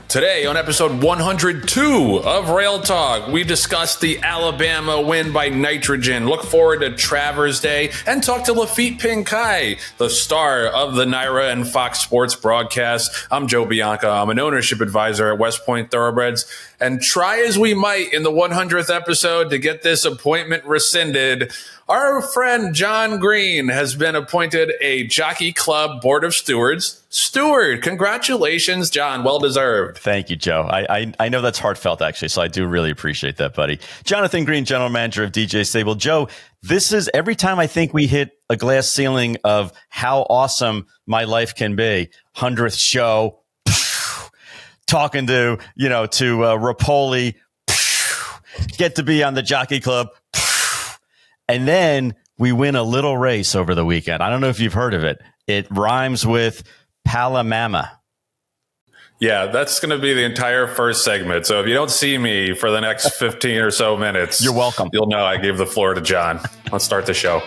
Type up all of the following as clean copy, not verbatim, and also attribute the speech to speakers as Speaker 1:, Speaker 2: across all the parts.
Speaker 1: Today on episode 102 of Rail Talk, we discuss the Alabama win by Nitrogen, look forward to Travers Day, and talk to Laffit Pincay, the star of the Nitro and Fox Sports broadcast. I'm Joe Bianca. I'm an ownership advisor at West Point Thoroughbreds. And try as we might in the 100th episode to get this appointment rescinded, our friend Jon Green has been appointed a Jockey Club Board of Stewards steward. Congratulations, John. Well deserved.
Speaker 2: Thank you, Joe. I know that's heartfelt, actually, so I do really appreciate that, buddy. Jonathan Green, general manager of DJ Stable. Joe, this is every time I think we hit a glass ceiling of how awesome my life can be. 100th show, talking to Rapoli, get to be on the Jockey Club. And then we win a little race over the weekend. I don't know if you've heard of it. It rhymes with Palamama.
Speaker 1: Yeah, that's going to be the entire first segment. So if you don't see me for the next 15 or so minutes,
Speaker 2: you're welcome.
Speaker 1: You'll know I gave the floor to John. Let's start the show.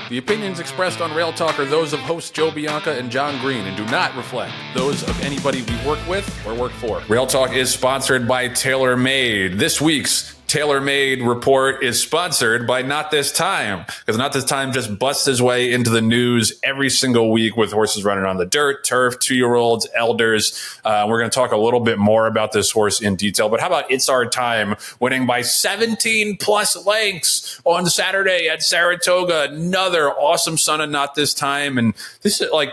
Speaker 1: The opinions expressed on Rail Talk are those of hosts Joe Bianca and Jon Green and do not reflect those of anybody we work with or work for. Rail Talk is sponsored by TaylorMade. This week's TaylorMade report is sponsored by Not This Time, because Not This Time just busts his way into the news every single week with horses running on the dirt, turf, 2-year-olds, elders. We're going to talk a little bit more about this horse in detail, but how about It's Our Time winning by 17 plus lengths on Saturday at Saratoga? Another awesome son of Not This Time. And this is like,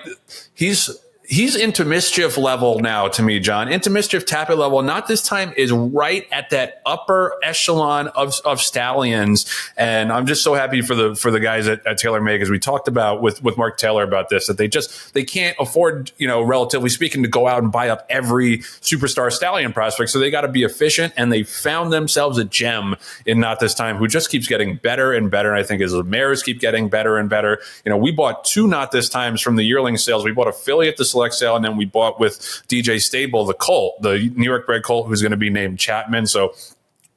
Speaker 1: He's into mischief level now to me, John. Into mischief tappet level. Not This Time is right at that upper echelon of stallions. And I'm just so happy for the guys at TaylorMade, because we talked about with Mark Taylor about this, that they can't afford, relatively speaking, to go out and buy up every superstar stallion prospect. So they got to be efficient, and they found themselves a gem in Not This Time, who just keeps getting better and better. And I think as the mares keep getting better and better, we bought 2 Not This Times from the yearling sales. We bought a filly at the select sale, and then we bought with DJ Stable the colt, the New York bred colt, who's going to be named Chapman. So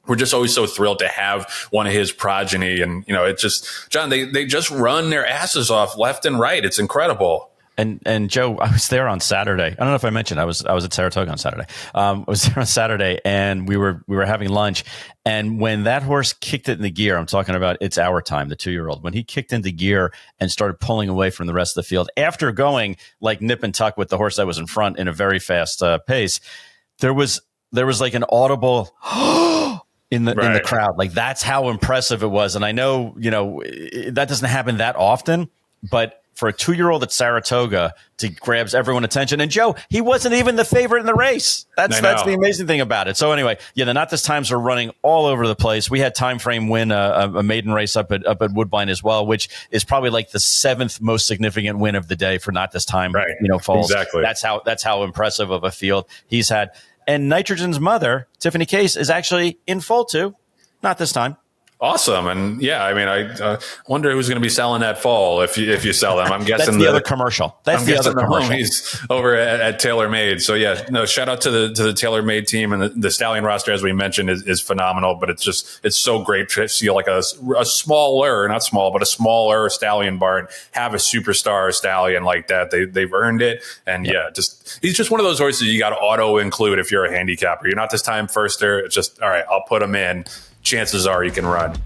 Speaker 1: we're just always so thrilled to have one of his progeny. And, it just, John, they just run their asses off left and right. It's incredible.
Speaker 2: And Joe, I was there on Saturday. I don't know if I mentioned I was at Saratoga on Saturday. I was there on Saturday, and we were having lunch. And when that horse kicked it in the gear, I'm talking about It's Our Time, the 2-year-old. When he kicked into gear and started pulling away from the rest of the field, after going like nip and tuck with the horse that was in front in a very fast pace, there was like an audible in the crowd. Like, that's how impressive it was. And I know that doesn't happen that often, but for a 2-year-old at Saratoga to grabs everyone's attention. And Joe, he wasn't even the favorite in the race. That's the amazing thing about it. So anyway, the Not This Times are running all over the place. We had Time Frame win a maiden race up at Woodbine as well, which is probably like the 7th most significant win of the day for Not This Time.
Speaker 1: Right.
Speaker 2: Falls.
Speaker 1: Exactly.
Speaker 2: That's how impressive of a field he's had. And Nitrogen's mother, Tiffany Casse, is actually in full too. Not This Time.
Speaker 1: Awesome. And yeah, I mean, I wonder who's going to be selling that fall if you sell them. I'm guessing
Speaker 2: that's the other commercial. That's the other commercial.
Speaker 1: He's over at TaylorMade. So yeah, no, shout out to the TaylorMade team, and the stallion roster, as we mentioned, is phenomenal. But it's so great to see like a smaller, not small, but a smaller stallion barn have a superstar stallion like that. They've earned it. And he's just one of those horses you got to auto include if you're a handicapper. You're Not This Time firster. It's just, all right, I'll put him in. Chances are you can run.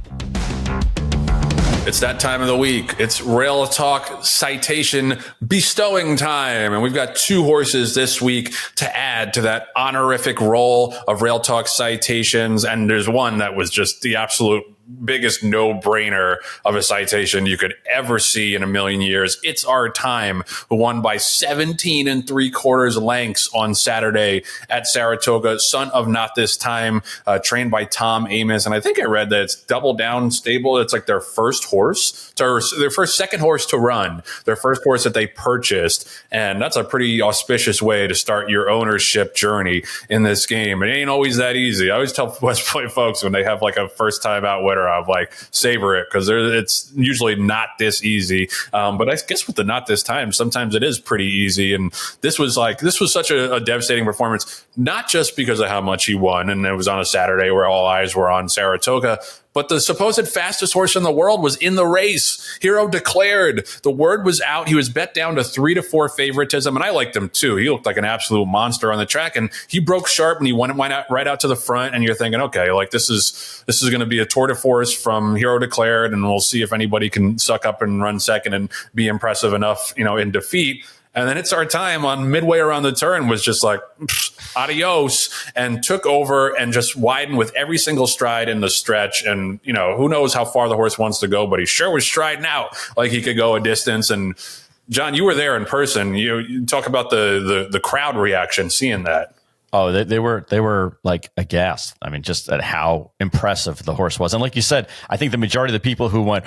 Speaker 1: It's that time of the week. It's Rail Talk Citation bestowing time. And we've got 2 horses this week to add to that honorific roll of Rail Talk Citations. And there's one that was just the absolute biggest no-brainer of a citation you could ever see in a million years. It's Our Time, who won by 17 3/4 lengths on Saturday at Saratoga. Son of Not This Time, trained by Tom Amos. And I think I read that it's Double Down Stable. It's like their first horse, their second horse to run, their first horse that they purchased. And that's a pretty auspicious way to start your ownership journey in this game. It ain't always that easy. I always tell West Point folks when they have like a first time out winner, I'm like, savor it, because it's usually not this easy. But I guess with the Not This Time, sometimes it is pretty easy. And this was such a devastating performance, not just because of how much he won, and it was on a Saturday where all eyes were on Saratoga, but the supposed fastest horse in the world was in the race. Hero Declared. The word was out. He was bet down to 3-4 favoritism, and I liked him too. He looked like an absolute monster on the track, and he broke sharp, and he went out, right out to the front, and you're thinking, okay, like this is going to be a tour de force from Hero Declared, and we'll see if anybody can suck up and run second and be impressive enough, in defeat. And then It's Our Time on midway around the turn was just like, adios, and took over and just widened with every single stride in the stretch. And, who knows how far the horse wants to go, but he sure was striding out like he could go a distance. And John, you were there in person. You talk about the crowd reaction, seeing that.
Speaker 2: Oh, they were like aghast. I mean, just at how impressive the horse was. And like you said, I think the majority of the people who went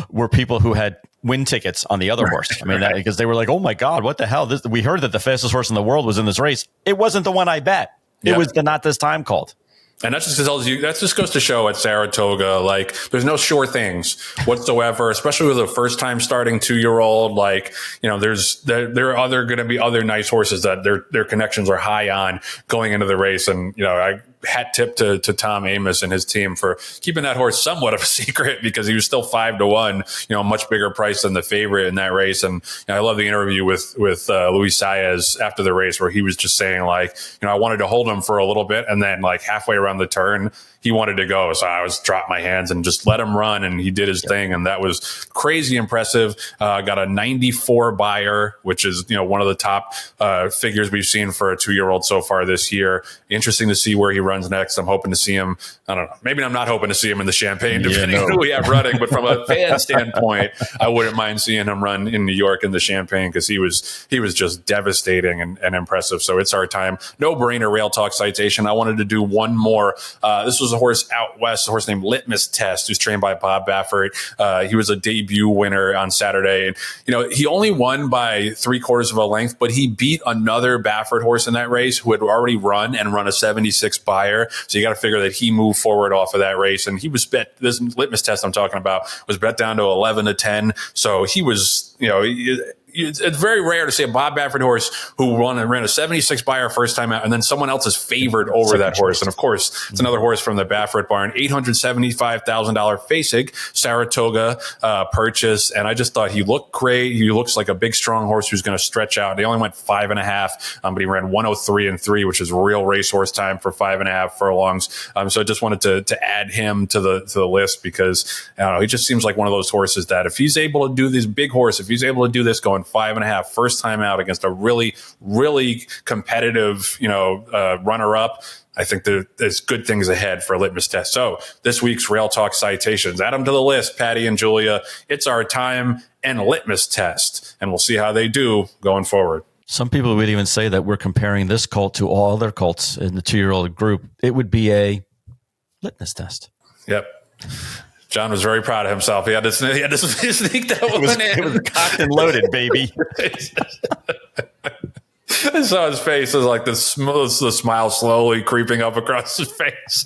Speaker 2: were people who had win tickets on the other horse. I mean, because they were like, oh my God, what the hell? We heard that the fastest horse in the world was in this race. It wasn't the one I bet. It was the Not This Time called.
Speaker 1: And that just tells you, that just goes to show at Saratoga, like, there's no sure things whatsoever, especially with a first time starting 2-year-old. Like, there are going to be other nice horses that their connections are high on going into the race. And, I hat tip to Tom Amos and his team for keeping that horse somewhat of a secret, because he was still 5-1, a much bigger price than the favorite in that race. And I love the interview with Luis Saez after the race, where he was just saying, like, I wanted to hold him for a little bit, and then like halfway around the turn, he wanted to go. So I was dropped my hands and just let him run, and he did his thing. And that was crazy impressive. Got a 94 buyer, which is, one of the top figures we've seen for a 2-year-old so far this year. Interesting to see where he runs next. I'm hoping to see him. I don't know. Maybe I'm not hoping to see him in the Champagne, depending on who we have running. But from a fan standpoint, I wouldn't mind seeing him run in New York in the Champagne, because he was just devastating and impressive. So It's Our Time. No brainer Rail Talk citation. I wanted to do one more. This was a horse out west, a horse named Litmus Test, who's trained by Bob Baffert. He was a debut winner on Saturday. And, he only won by 3/4 of a length, but he beat another Baffert horse in that race who had already run a 76 buyer. So you got to figure that he moved forward off of that race. And he was bet, this Litmus Test I'm talking about was bet down to 11-10. So he was, it's very rare to see a Bob Baffert horse who ran a 76 buyer first time out, and then someone else is favored over that horse. And of course, it's another horse from the Baffert barn, $875,000 Fasig Saratoga purchase. And I just thought he looked great. He looks like a big, strong horse who's going to stretch out. They only went 5.5, but he ran 103-3, which is real racehorse time for 5.5 furlongs. So I just wanted to add him to the list, because I don't know, he just seems like one of those horses that if he's able to do this big horse, if he's able to do this going 5.5 first time out against a really, really competitive, runner-up, I think there's good things ahead for Litmus Test. So this week's Rail Talk citations, add them to the list, Patty and Julia. It's Our Time and Litmus Test, and we'll see how they do going forward.
Speaker 2: Some people would even say that we're comparing this colt to all other colts in the 2-year-old group. It would be a litmus test.
Speaker 1: Yep. John was very proud of himself. He had to sneak that one in.
Speaker 2: It was cocked and loaded, baby.
Speaker 1: I saw his face. It was like the smile slowly creeping up across his face.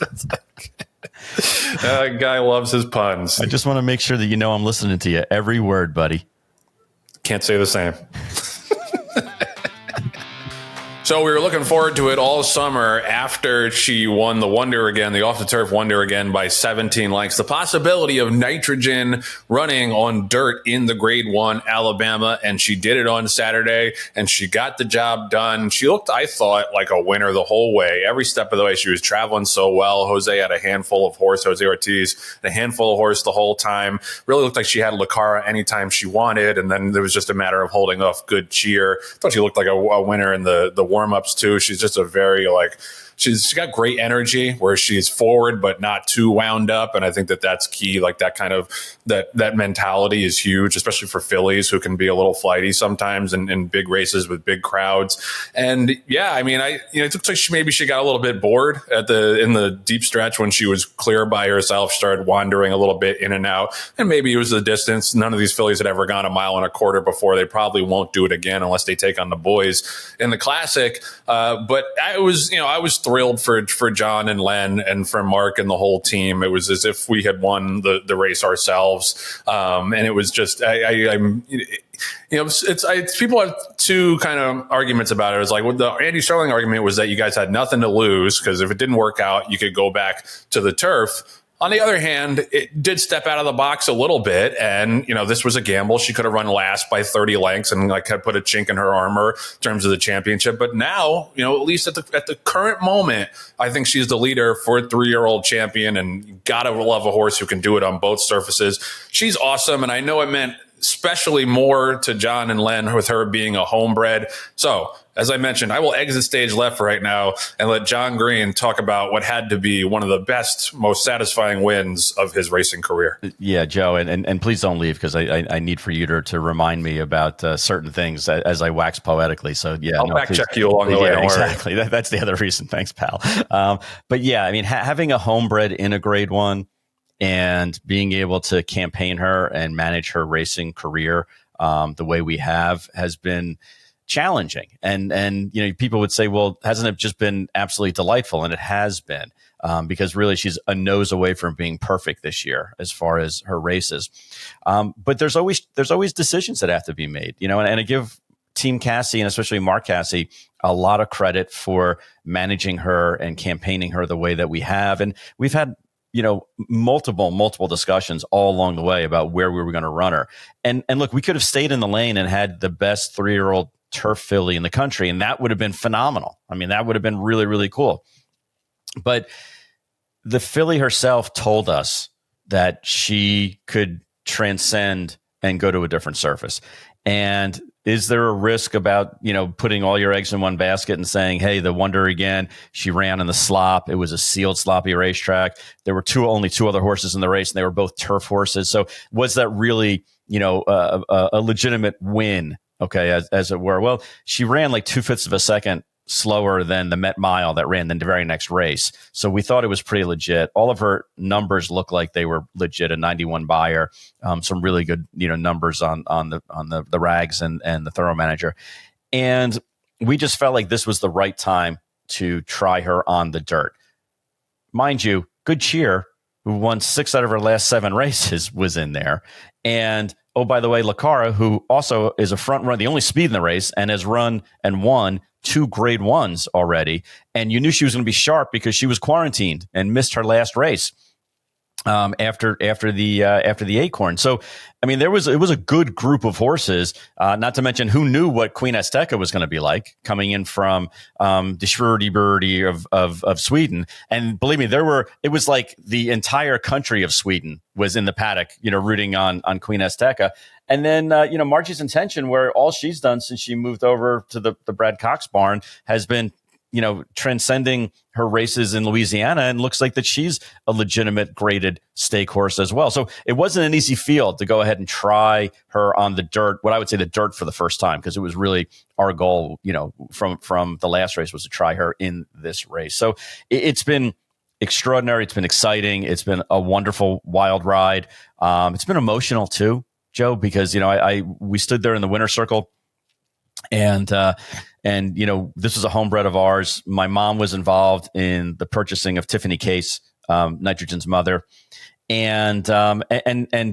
Speaker 1: That guy loves his puns.
Speaker 2: I just want to make sure that I'm listening to you. Every word, buddy.
Speaker 1: Can't say the same. So we were looking forward to it all summer after she won the Wonder again, the off-the-turf Wonder again by 17 lengths. The possibility of nitrogen running on dirt in the Grade 1 Alabama, and she did it on Saturday, and she got the job done. She looked, I thought, like a winner the whole way. Every step of the way, she was traveling so well. Jose had a handful of horse, Jose Ortiz, a handful of horse the whole time. Really looked like she had Lucara anytime she wanted, and then there was just a matter of holding off good cheer. I thought she looked like a winner in the warm-ups too. She's just a very she's got great energy where she's forward but not too wound up, and I think that's key. Like that kind of that mentality is huge, especially for fillies who can be a little flighty sometimes in big races with big crowds. And yeah, I mean, it looks like she got a little bit bored in the deep stretch when she was clear by herself. She started wandering a little bit in and out, and maybe it was the distance. None of these fillies had ever gone 1.25 miles before. They probably won't do it again unless they take on the boys in the Classic. But I was thrilled for John and Len and for Mark and the whole team. It was as if we had won the race ourselves. And it was just, people have two kind of arguments about it. It was like, the Andy Sterling argument was that you guys had nothing to lose, because if it didn't work out, you could go back to the turf. On the other hand, it did step out of the box a little bit. And, this was a gamble. She could have run last by 30 lengths and had put a chink in her armor in terms of the championship. But now, at least at the current moment, I think she's the leader for a 3-year-old champion, and you got to love a horse who can do it on both surfaces. She's awesome. And I know it meant especially more to John and Len with her being a homebred. So, as I mentioned, I will exit stage left right now and let Jon Green talk about what had to be one of the best, most satisfying wins of his racing career.
Speaker 2: Yeah, Joe, and please don't leave, because I need for you to remind me about certain things as I wax poetically. So yeah,
Speaker 1: I'll fact check you along the way.
Speaker 2: Yeah, exactly. That's the other reason. Thanks, pal. But yeah, I mean, having a homebred in a Grade 1 and being able to campaign her and manage her racing career the way we have has been challenging. And people would say, well, hasn't it just been absolutely delightful? And it has been, because really she's a nose away from being perfect this year as far as her races. But there's always decisions that have to be made, and I give Team Casse, and especially Mark Casse, a lot of credit for managing her and campaigning her the way that we have. And we've had multiple discussions all along the way about where we were going to run her. And look, we could have stayed in the lane and had the best 3-year-old turf filly in the country, and that would have been phenomenal. I mean, that would have been really, really cool. But the filly herself told us that she could transcend and go to a different surface. And is there a risk about, putting all your eggs in one basket and saying, hey, the wonder again, she ran in the slop. It was a sealed, sloppy racetrack. There were only two other horses in the race, and they were both turf horses. So was that really, a legitimate win? Okay, as it were. Well, she ran like 2/5 of a second slower than the Met Mile that ran the very next race. So we thought it was pretty legit. All of her numbers look like they were legit. A 91 buyer, some really good numbers on the rags and the Thorough Manager, and we just felt like this was the right time to try her on the dirt. Mind you, Good Cheer, who won 6 out of her last 7 races, was in there, and oh, by the way, Lacara, who also is a front runner, the only speed in the race, and has run and won 2 Grade 1s already. And you knew she was going to be sharp because she was quarantined and missed her last race after the Acorn. So, I mean, it was a good group of horses. Not to mention, who knew what Queen Azteca was going to be like coming in from the Birdie of Sweden. And believe me, it was like the entire country of Sweden was in the paddock, rooting on Queen Azteca. And then, Margie's Intention, where all she's done since she moved over to the Brad Cox barn has been, transcending her races in Louisiana, and looks like that she's a legitimate graded stake horse as well. So it wasn't an easy field to go ahead and try her on the dirt, what I would say the dirt for the first time, because it was really our goal, from the last race was to try her in this race. So it's been extraordinary. It's been exciting. It's been a wonderful, wild ride. It's been emotional too, Joe, because, we stood there in the winner's circle, and this was a homebred of ours. My mom was involved in the purchasing of Tiffany Casse, Nitrogen's mother. And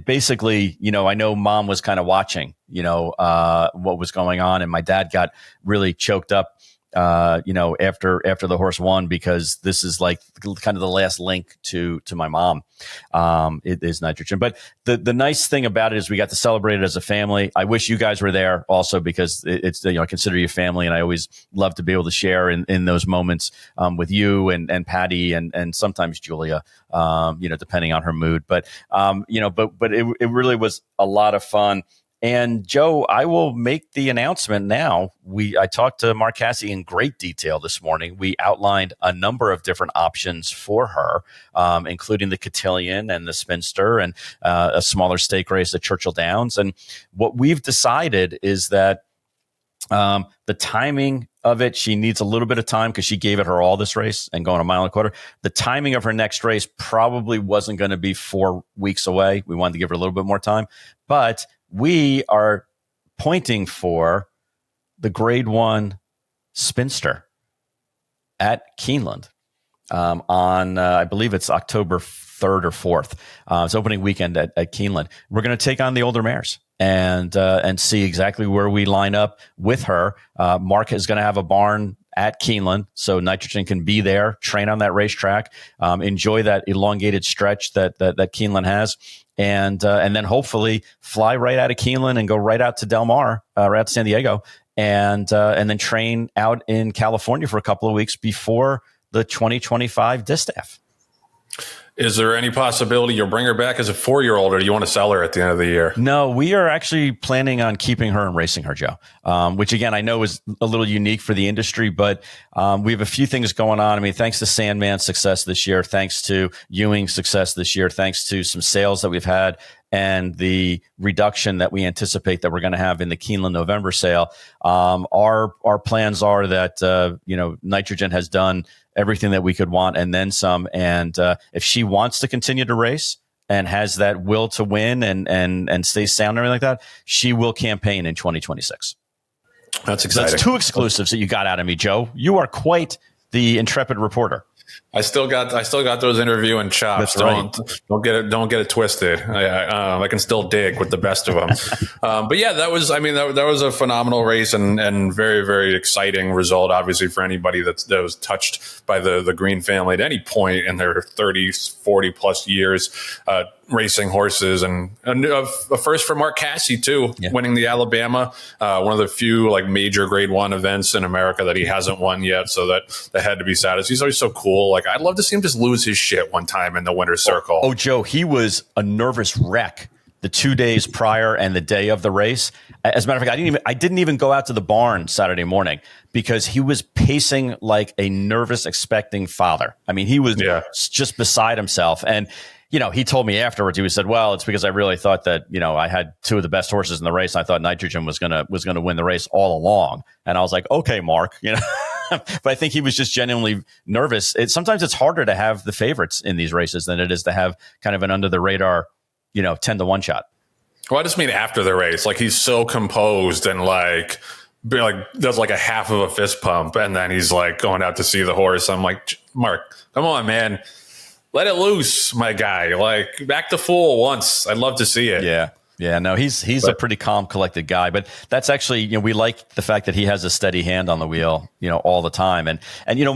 Speaker 2: basically, I know mom was kind of watching, what was going on. And my dad got really choked up, after the horse won, because this is like kind of the last link to my mom. It is Nitrogen. But the nice thing about it is we got to celebrate it as a family. I wish you guys were there also, because it's, I consider you family, and I always love to be able to share in those moments, with you and Patty and sometimes Julia, depending on her mood. But it really was a lot of fun. And Joe, I will make the announcement now. I talked to Mark Casse in great detail this morning. We outlined a number of different options for her, including the Cotillion and the Spinster, and a smaller stake race at Churchill Downs. And what we've decided is that the timing of it, she needs a little bit of time, because she gave it her all this race and going 1.25 miles. The timing of her next race probably wasn't going to be 4 weeks away. We wanted to give her a little bit more time, but we are pointing for the Grade 1 Spinster at Keeneland on, I believe it's October 3rd or 4th. It's opening weekend at Keeneland. We're going to take on the older mares and see exactly where we line up with her. Mark is going to have a barn at Keeneland, so Nitrogen can be there, train on that racetrack, enjoy that elongated stretch that Keeneland has, and then hopefully fly right out of Keeneland and go right out to Del Mar, right out to San Diego, and then train out in California for a couple of weeks before the 2025 distaff.
Speaker 1: Is there any possibility you'll bring her back as a 4-year-old, or do you want to sell her at the end of the year?
Speaker 2: No, we are actually planning on keeping her and racing her, Joe, which, again, I know is a little unique for the industry, but we have a few things going on. I mean, thanks to Sandman's success this year, thanks to Ewing's success this year, thanks to some sales that we've had and the reduction that we anticipate that we're going to have in the Keeneland November sale. Our plans are that, Nitrogen has done everything that we could want and then some. And if she wants to continue to race and has that will to win and stay sound and everything like that, she will campaign in 2026.
Speaker 1: That's exciting.
Speaker 2: So that's 2 exclusives that you got out of me, Joe. You are quite the intrepid reporter.
Speaker 1: I still got those interviewing chops.
Speaker 2: That's right.
Speaker 1: Don't get it twisted. I can still dig with the best of them. But yeah, that was a phenomenal race and very, very exciting result, obviously, for anybody that was touched by the Green family at any point in their 30, 40 plus years racing horses, and a first for Mark Casse too, winning the Alabama, one of the few like major Grade 1 events in America that he hasn't won yet. So that had to be satisfied. He's always so cool. Like, I'd love to see him just lose his shit one time in the winner's circle.
Speaker 2: Oh, Joe, he was a nervous wreck the 2 days prior and the day of the race. As a matter of fact, I didn't even go out to the barn Saturday morning because he was pacing like a nervous, expecting father. I mean, he was just beside himself. And he told me afterwards, he said, well, it's because I really thought that, I had 2 of the best horses in the race. And I thought Nitrogen was going to win the race all along. And I was like, okay, Mark, but I think he was just genuinely nervous. Sometimes it's harder to have the favorites in these races than it is to have kind of an under the radar, 10-1 shot.
Speaker 1: Well, I just mean after the race, like he's so composed and like does like a half of a fist pump. And then he's like going out to see the horse. I'm like, Mark, come on, man. Let it loose, my guy. Like, back to full once. I'd love to see it.
Speaker 2: Yeah. No, he's a pretty calm, collected guy. But that's actually, we like the fact that he has a steady hand on the wheel, all the time. And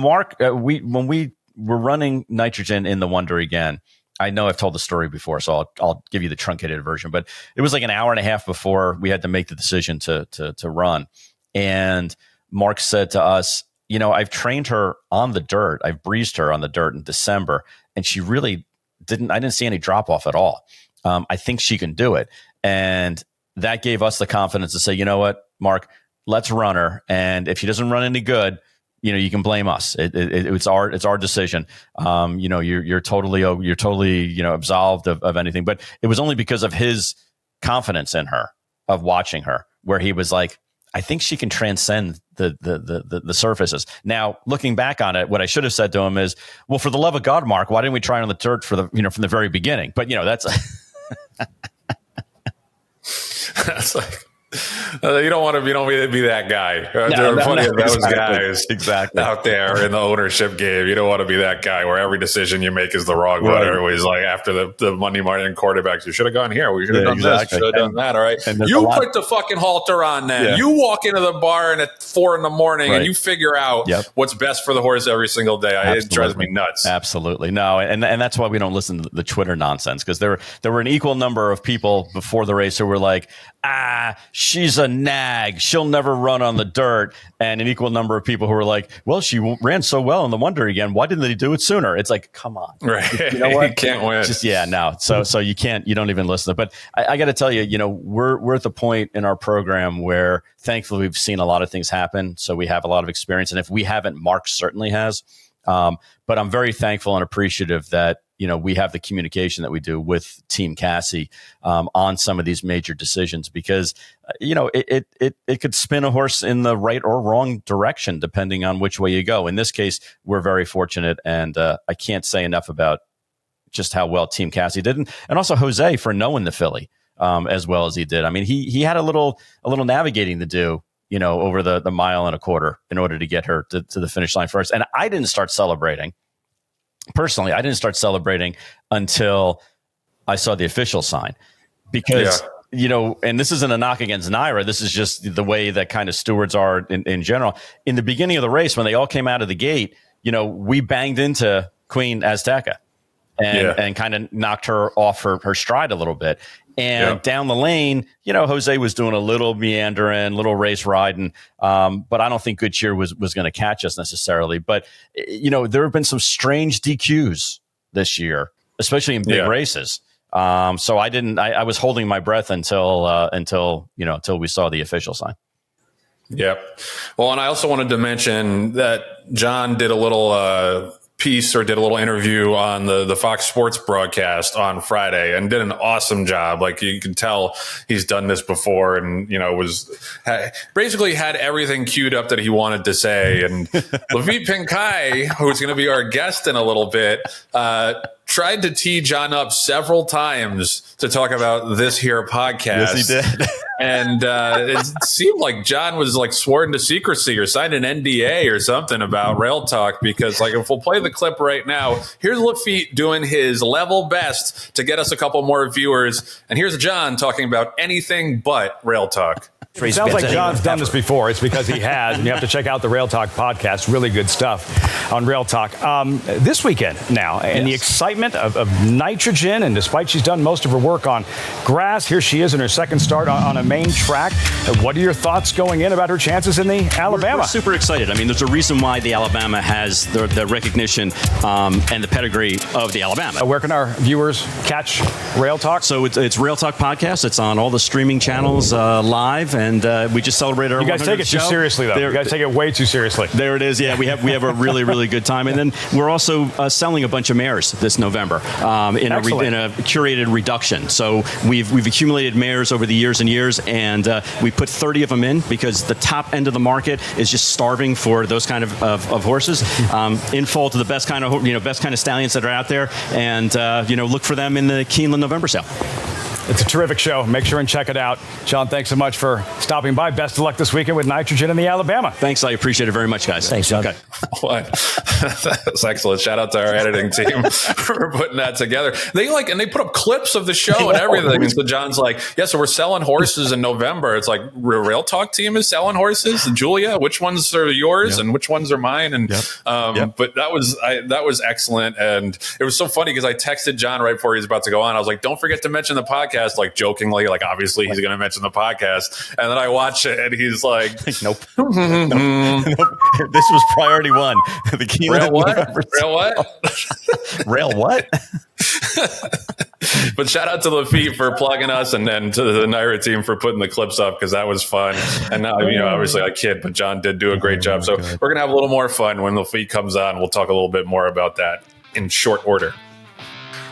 Speaker 2: Mark, when we were running Nitrogen in the Wonder again, I know I've told the story before, so I'll give you the truncated version. But it was like an hour and a half before we had to make the decision to run. And Mark said to us, I've trained her on the dirt. I've breezed her on the dirt in December. And she really I didn't see any drop off at all. I think she can do it. And that gave us the confidence to say, you know what, Mark, let's run her. And if she doesn't run any good, you can blame us. It's our decision. You're totally absolved of anything. But it was only because of his confidence in her, of watching her, where he was like, I think she can transcend the surfaces. Now, looking back on it, what I should have said to him is, well, for the love of God, Mark, why didn't we try on the dirt from the very beginning? But that's
Speaker 1: that's like, you don't want to be that guy. There are plenty of those guys out there in the ownership game. You don't want to be that guy where every decision you make is the wrong one. Everybody's like, after the Monday morning quarterbacks, you should have gone here. We should have done this. Should have done that. All right. You put the fucking halter on then. Yeah. You walk into the barn at 4 a.m. and you figure out what's best for the horse every single day. It drives me nuts.
Speaker 2: Absolutely. No. And that's why we don't listen to the Twitter nonsense, because there were an equal number of people before the race who were like, she's a nag, she'll never run on the dirt, and an equal number of people who were like, well, she ran so well in the Wonder again, why didn't they do it sooner? It's like, come on,
Speaker 1: right? You know what? You can't win.
Speaker 2: So you can't, you don't even listen. But I got to tell you, we're at the point in our program where thankfully we've seen a lot of things happen, so we have a lot of experience, and if we haven't, Mark certainly has. But I'm very thankful and appreciative that we have the communication that we do with Team Casse on some of these major decisions, because it could spin a horse in the right or wrong direction depending on which way you go. In this case, we're very fortunate, and I can't say enough about just how well Team Casse did, and also Jose for knowing the filly as well as he did. I mean, he had a little navigating to do, over the 1.25 miles in order to get her to the finish line first. And I didn't start celebrating. Personally, I didn't start celebrating until I saw the official sign, because and this isn't a knock against Naira. This is just the way that kind of stewards are in general. In the beginning of the race, when they all came out of the gate, we banged into Queen Azteca and kind of knocked her off her stride a little bit. And down the lane, Jose was doing a little meandering, little race riding, but I don't think Good Cheer was going to catch us necessarily. But, there have been some strange DQs this year, especially in big races. So I was holding my breath until we saw the official sign.
Speaker 1: Yep. Well, and I also wanted to mention that John did a little piece or did a little interview on the Fox Sports broadcast on Friday and did an awesome job. Like, you can tell he's done this before and, basically had everything queued up that he wanted to say. And Laffit Pincay, who's going to be our guest in a little bit, tried to tee John up several times to talk about this here podcast.
Speaker 2: Yes, he did.
Speaker 1: And it seemed like John was like sworn to secrecy or signed an NDA or something about Rail Talk, because if we'll play the clip right now, here's Laffit doing his level best to get us a couple more viewers. And here's John talking about anything but Rail Talk.
Speaker 3: It sounds like John's done this before. It's because he has, and you have to check out the Rail Talk podcast. Really good stuff on Rail Talk. This weekend now, and the excitement of nitrogen, and despite she's done most of her work on grass, here she is in her second start on a main track. What are your thoughts going in about her chances in the Alabama?
Speaker 4: We're super excited. I mean, there's a reason why the Alabama has the recognition and the pedigree of the Alabama.
Speaker 3: Where can our viewers catch Rail Talk?
Speaker 4: So it's Rail Talk Podcast. It's on all the streaming channels live. And we just celebrated our 100th show.
Speaker 3: You guys take it too seriously, though. You guys take it way too seriously.
Speaker 4: There it is. Yeah, we have a really, really good time. And then we're also selling a bunch of mares this November in a curated reduction. So we've accumulated mares over the years and years, and we put 30 of them in because the top end of the market is just starving for those kind of horses. In full to the best kind of stallions that are out there, and look for them in the Keeneland November sale.
Speaker 3: It's a terrific show. Make sure and check it out. John, thanks so much for stopping by. Best of luck this weekend with nitrogen in the Alabama.
Speaker 4: Thanks. I appreciate it very much, guys.
Speaker 2: Thanks, John.
Speaker 4: Okay.
Speaker 1: That's excellent. Shout out to our editing team for putting that together. They put up clips of the show and everything. And so John's like, so we're selling horses in November. It's like, Rail Talk team is selling horses. Julia, which ones are yours and which ones are mine? And but that was excellent. And it was so funny because I texted John right before he was about to go on. I was like, don't forget to mention the podcast, like jokingly, like obviously he's going to mention the podcast. And then I watch it and he's like,
Speaker 2: nope. This was priority one. The Keeneland
Speaker 1: Rail what?
Speaker 2: Rail what?
Speaker 1: But shout out to Laffit for plugging us, and then to the Naira team for putting the clips up, because that was fun. And now, obviously I kid, but John did do a great job. So we're going to have a little more fun when Laffit comes on. We'll talk a little bit more about that in short order.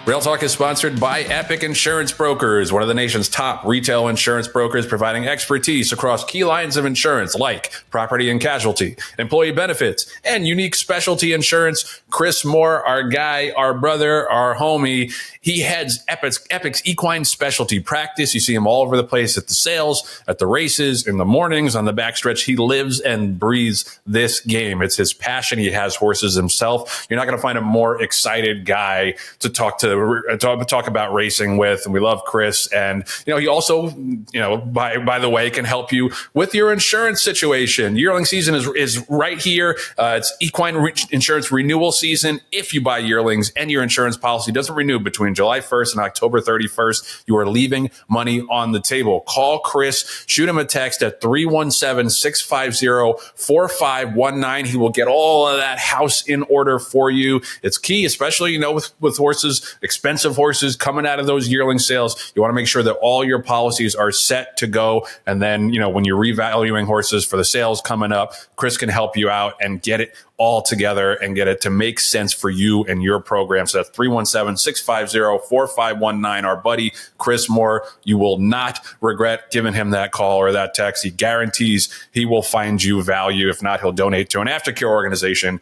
Speaker 1: Rail Talk is sponsored by Epic Insurance Brokers, one of the nation's top retail insurance brokers, providing expertise across key lines of insurance like property and casualty, employee benefits, and unique specialty insurance. Chris Moore, our guy, our brother, our homie, he heads Epic's equine specialty practice. You see him all over the place at the sales, at the races, in the mornings, on the backstretch. He lives and breathes this game. It's his passion. He has horses himself. You're not going to find a more excited guy to talk about racing with. And we love Chris. And, he also, by the way, can help you with your insurance situation. Yearling season is right here. It's equine insurance renewal season. If you buy yearlings and your insurance policy doesn't renew between July 1st and October 31st, you are leaving money on the table. Call Chris, shoot him a text at 317-650-4519. He will get all of that house in order for you. It's key, especially, with horses, expensive horses coming out of those yearling sales. You want to make sure that all your policies are set to go. And then, when you're revaluing horses for the sales coming up, Chris can help you out and get it all together and get it to make sense for you and your program. So that's 317-650-4519. Our buddy, Chris Moore, you will not regret giving him that call or that text. He guarantees he will find you value. If not, he'll donate to an aftercare organization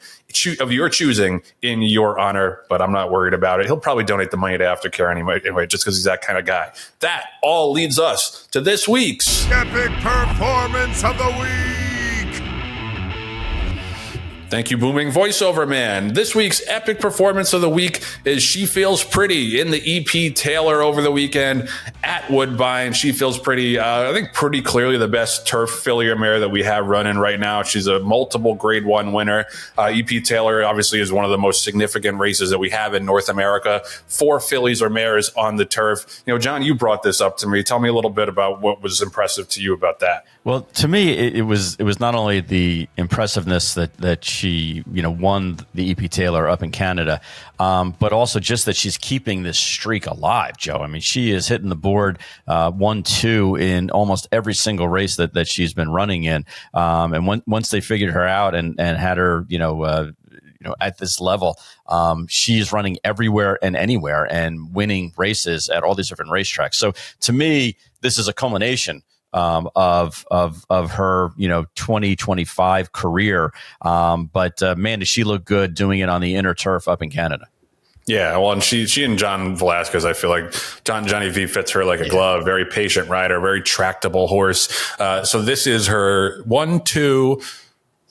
Speaker 1: of your choosing in your honor, but I'm not worried about it. He'll probably donate the money to aftercare anyway, just because he's that kind of guy. That all leads us to this week's
Speaker 5: Epic Performance of the Week.
Speaker 1: Thank you, booming voiceover man. This week's epic performance of the week is She Feels Pretty in the EP Taylor over the weekend at Woodbine. She Feels Pretty, I think pretty clearly the best turf fillier mare that we have running right now. She's a multiple grade 1 winner. EP Taylor obviously is one of the most significant races that we have in North America. 4 fillies or mares on the turf. You know, John, you brought this up to me. Tell me a little bit about what was impressive to you about that.
Speaker 2: Well, to me, it was not only the impressiveness that she won the EP Taylor up in Canada, but also just that she's keeping this streak alive, Joe. I mean, she is hitting the board 1-2 in almost every single race that she's been running in. And once they figured her out and had her, at this level, she's running everywhere and anywhere and winning races at all these different racetracks. So to me, this is a culmination of her 2025 career, but man, does she look good doing it on the inner turf up in Canada.
Speaker 1: Yeah, well, and she and John Velasquez, I feel like Johnny V fits her like a glove. Very patient rider, very tractable horse. So this is her 1-2.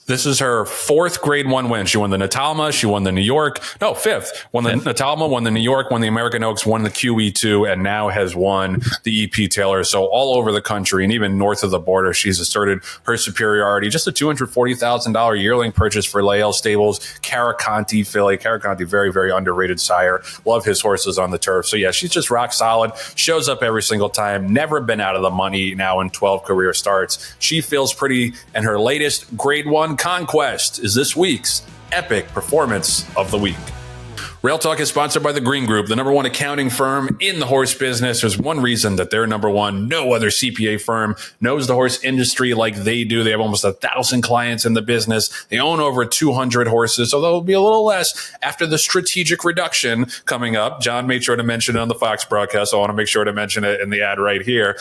Speaker 1: This is her 4th grade 1 win. She won the Natalma. She won the New York. No, 5th. Won the Natalma, won the New York, won the American Oaks, won the QE2, and now has won the EP Taylor. So all over the country and even north of the border, she's asserted her superiority. Just a $240,000 yearling purchase for Lael Stables. Caraconti filly. Caraconti, very, very underrated sire. Love his horses on the turf. So yeah, she's just rock solid. Shows up every single time. Never been out of the money now in 12 career starts. She Feels Pretty, and her latest grade 1 conquest is this week's epic performance of the week. Rail Talk is sponsored by the Green Group, the #1 accounting firm in the horse business. There's one reason that they're #1. No other CPA firm knows the horse industry like they do. They have almost 1,000 clients in the business. They own over 200 horses, so there'll be a little less after the strategic reduction coming up. John made sure to mention it on the Fox broadcast, so I want to make sure to mention it in the ad right here.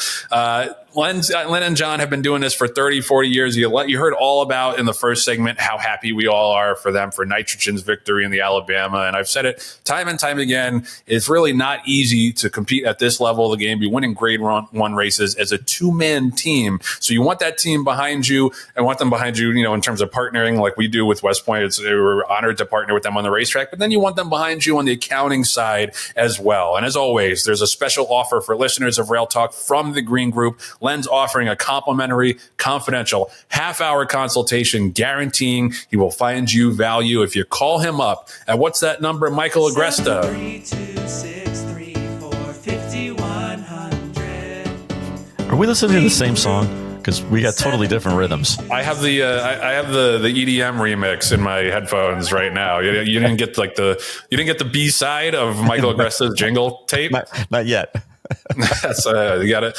Speaker 1: Len and John have been doing this for 30, 40 years. You heard all about in the first segment how happy we all are for them, for Nitrogen's victory in the Alabama. And I've said it time and time again, it's really not easy to compete at this level of the game, be winning grade 1 races as a 2-man team. So you want that team behind you and want them behind you, in terms of partnering like we do with West Point. We're honored to partner with them on the racetrack, but then you want them behind you on the accounting side as well. And as always, there's a special offer for listeners of Rail Talk from the Green Group. Len's offering a complimentary, confidential half-hour consultation, guaranteeing he will find you value if you call him up. And what's that number, Michael Agresta?
Speaker 2: 732-634-5100. Are we listening to the same song? Because we got totally different rhythms.
Speaker 1: I have the EDM remix in my headphones right now. You didn't get the B-side of Michael Agresta's jingle tape.
Speaker 2: Not yet.
Speaker 1: That's you gotta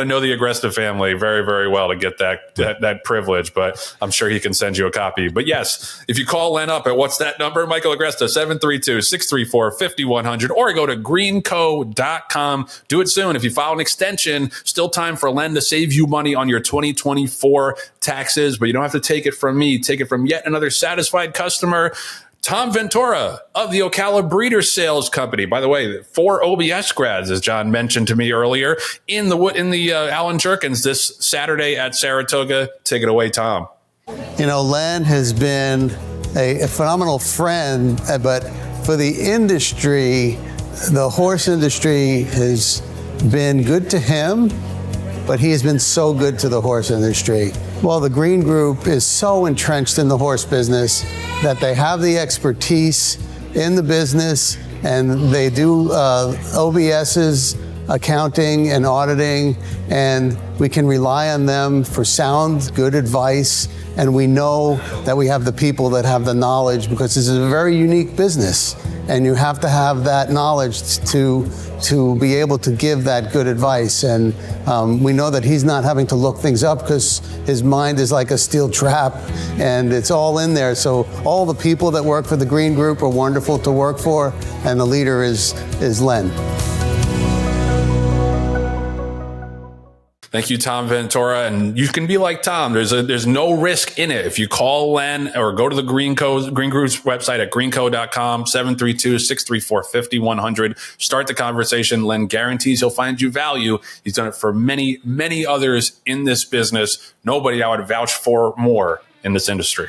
Speaker 1: know the Agresta family very, very well to get that privilege, but I'm sure he can send you a copy. But yes, if you call Len up at what's that number, Michael Agresta, 732-634-5100, or go to greenco.com. Do it soon. If you file an extension, still time for Len to save you money on your 2024 taxes, but you don't have to take it from me. Take it from yet another satisfied customer, Tom Ventura of the Ocala Breeder Sales Company. By the way, 4 OBS grads, as John mentioned to me earlier, in the Alan Jerkins this Saturday at Saratoga. Take it away, Tom.
Speaker 5: Len has been a phenomenal friend, but for the industry, the horse industry has been good to him, but he has been so good to the horse industry. Well, the Green Group is so entrenched in the horse business that they have the expertise in the business, and they do OBS's accounting and auditing, and we can rely on them for sound, good advice. And we know that we have the people that have the knowledge, because this is a very unique business, and you have to have that knowledge to be able to give that good advice. And we know that he's not having to look things up, because his mind is like a steel trap, and it's all in there. So all the people that work for the Green Group are wonderful to work for, and the leader is Len.
Speaker 1: Thank you, Tom Ventura. And you can be like Tom. There's no risk in it. If you call Len or go to the Green Group's website at greenco.com, 732-634-5100. Start the conversation. Len guarantees he'll find you value. He's done it for many, many others in this business. Nobody I would vouch for more in this industry.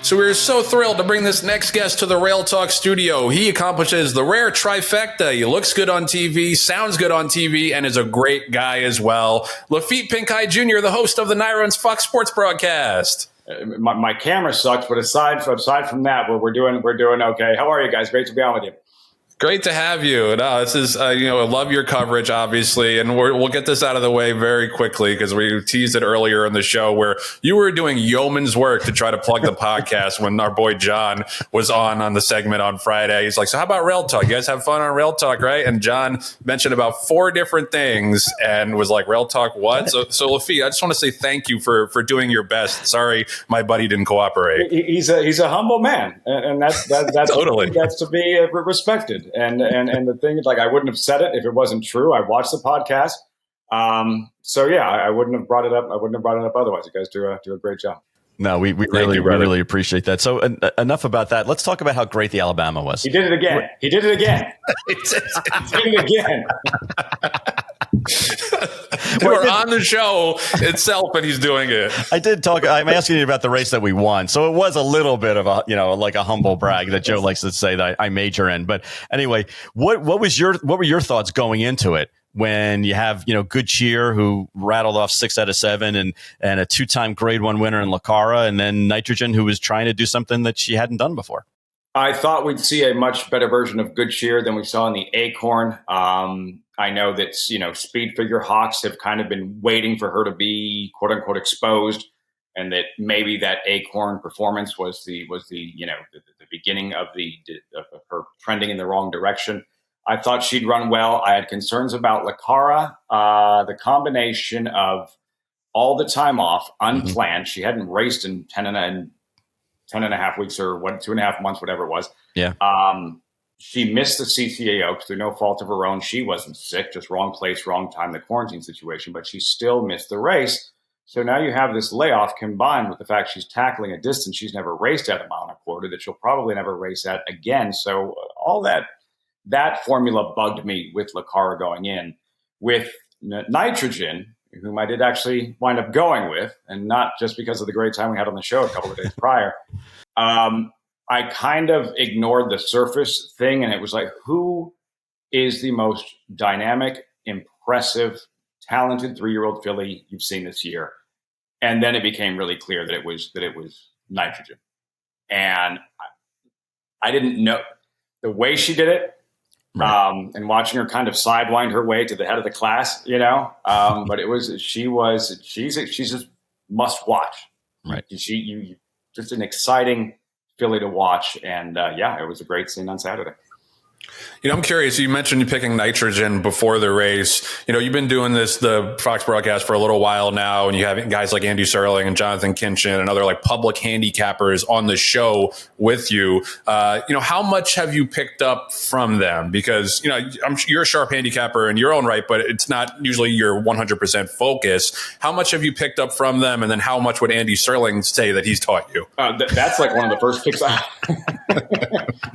Speaker 1: So we're so thrilled to bring this next guest to the Rail Talk studio. He accomplishes the rare trifecta. He looks good on TV, sounds good on TV, and is a great guy as well. Laffit Pincay Jr., the host of the Nitro and Fox Sports broadcast.
Speaker 3: My camera sucks, but aside from that, we're doing okay. How are you guys? Great to be on with you.
Speaker 1: Great to have you. No, this is, I love your coverage, obviously, and we'll get this out of the way very quickly because we teased it earlier in the show where you were doing yeoman's work to try to plug the podcast when our boy Jon was on the segment on Friday. He's like, so how about Rail Talk? You guys have fun on Rail Talk, right? And Jon mentioned about 4 different things and was like, Rail Talk what? So Laffit, I just want to say thank you for doing your best. Sorry, my buddy didn't cooperate.
Speaker 3: He's a humble man, and that's
Speaker 1: totally.
Speaker 3: That's to be respected. And the thing is, like, I wouldn't have said it if it wasn't true. I watched the podcast. So yeah, I wouldn't have brought it up. Otherwise. You guys do a great job.
Speaker 2: No, we really appreciate that. So enough about that. Let's talk about how great the Alabama was.
Speaker 3: He did it again. He did it again.
Speaker 1: We're on the show itself, and he's doing it.
Speaker 2: I did talk. I'm asking you about the race that we won, so it was a little bit of a, like a humble brag that Joe likes to say that I major in. But anyway, what were your thoughts going into it when you have Good Cheer, who rattled off 6 out of 7, and a 2-time Grade 1 winner in Lacara, and then Nitrogen, who was trying to do something that she hadn't done before?
Speaker 3: I thought we'd see a much better version of Good Cheer than we saw in the Acorn. I know that, speed figure hawks have kind of been waiting for her to be quote unquote exposed, and that maybe that Acorn performance was the beginning of her trending in the wrong direction. I thought she'd run well. I had concerns about Lacara, the combination of all the time off, unplanned. She hadn't raced in 10 and a half weeks or 2.5 months, whatever it was.
Speaker 2: Yeah.
Speaker 3: She missed the CTA Oaks through no fault of her own. She wasn't sick, just wrong place, wrong time, the quarantine situation, but she still missed the race. So now you have this layoff combined with the fact she's tackling a distance she's never raced at, 1.25 miles, that she'll probably never race at again. So all that formula bugged me with Lacara going in. With Nitrogen, whom I did actually wind up going with, and not just because of the great time we had on the show a couple of days prior, I kind of ignored the surface thing, and it was like, who is the most dynamic, impressive, talented 3-year-old filly you've seen this year? And then it became really clear that it was Nitrogen. And I didn't know the way she did it. Right. And watching her kind of sidewind her way to the head of the class, but she's a must watch.
Speaker 2: Right.
Speaker 3: You just an exciting filly to watch. And it was a great scene on Saturday.
Speaker 1: I'm curious. You mentioned you picking Nitrogen before the race. You've been doing the Fox broadcast for a little while now, and you have guys like Andy Serling and Jonathan Kinchin and other like public handicappers on the show with you. How much have you picked up from them? Because you're a sharp handicapper in your own right, but it's not usually your 100% focus. How much have you picked up from them, and then how much would Andy Serling say that he's taught you?
Speaker 3: That's like one of the first picks.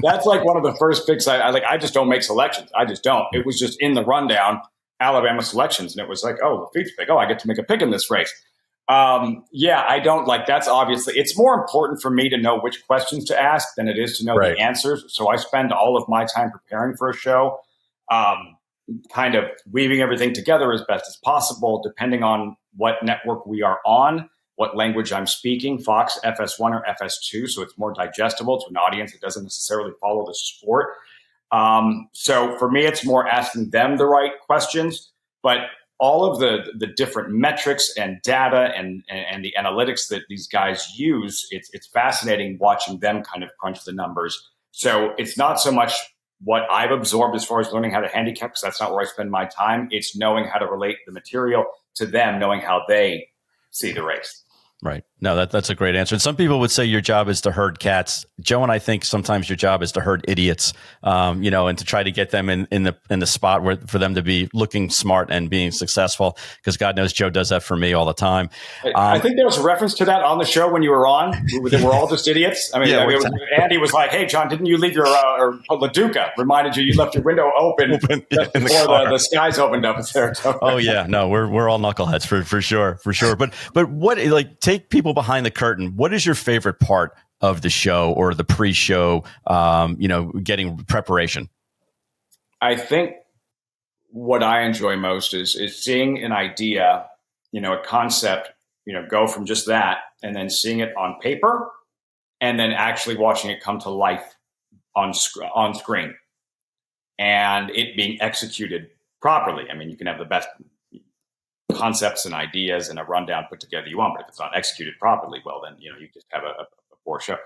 Speaker 3: That's like one of the first picks. I just don't make selections. I just don't. It was just in the rundown, Alabama selections. And it was like, oh, Laffit's pick. Oh, I get to make a pick in this race. I don't that's obviously, it's more important for me to know which questions to ask than it is to know the answers. So I spend all of my time preparing for a show, kind of weaving everything together as best as possible, depending on what network we are on, what language I'm speaking, Fox, FS1 or FS2. So it's more digestible to an audience that doesn't necessarily follow the sport. So for me, it's more asking them the right questions, but all of the different metrics and data and the analytics that these guys use, it's fascinating watching them kind of crunch the numbers. So it's not so much what I've absorbed as far as learning how to handicap, because that's not where I spend my time. It's knowing how to relate the material to them, knowing how they see the race.
Speaker 2: Right. No, that's a great answer. And some people would say your job is to herd cats. Joe and I think sometimes your job is to herd idiots, and to try to get them in the spot where for them to be looking smart and being successful. Because God knows Joe does that for me all the time.
Speaker 3: I think there was a reference to that on the show when you were on. They were all just idiots. Andy was like, "Hey, Jon, didn't you leave your or Laduca reminded you left your window open before the skies opened up in Saratoga?"
Speaker 2: Oh yeah, no, we're all knuckleheads for sure. But what take people behind the curtain. What is your favorite part of the show or the pre-show, getting preparation?
Speaker 6: I think what I enjoy most is seeing an idea, a concept, go from just that and then seeing it on paper and then actually watching it come to life on screen and it being executed properly. I mean, you can have the best concepts and ideas and a rundown put together you want, but if it's not executed properly, well, then, you just have a poor show.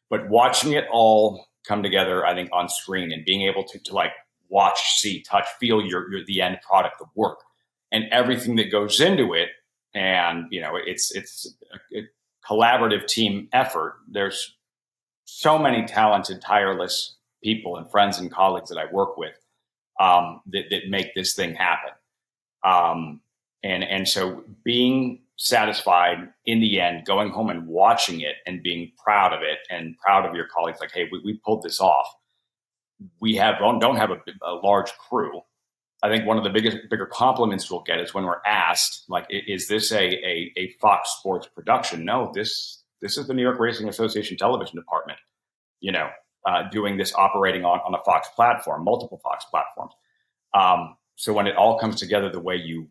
Speaker 6: But watching it all come together, I think, on screen and being able to like watch, see, touch, feel your the end product of work and everything that goes into it. And, it's a collaborative team effort. There's so many talented, tireless people and friends and colleagues that I work with that make this thing happen. And so being satisfied in the end, going home and watching it and being proud of it and proud of your colleagues, like, hey, we pulled this off. We don't have a large crew. I think one of the bigger compliments we'll get is when we're asked, like, is this a Fox Sports production? No, this is the New York Racing Association television department, doing this, operating on a Fox platform, multiple Fox platforms. So when it all comes together the way you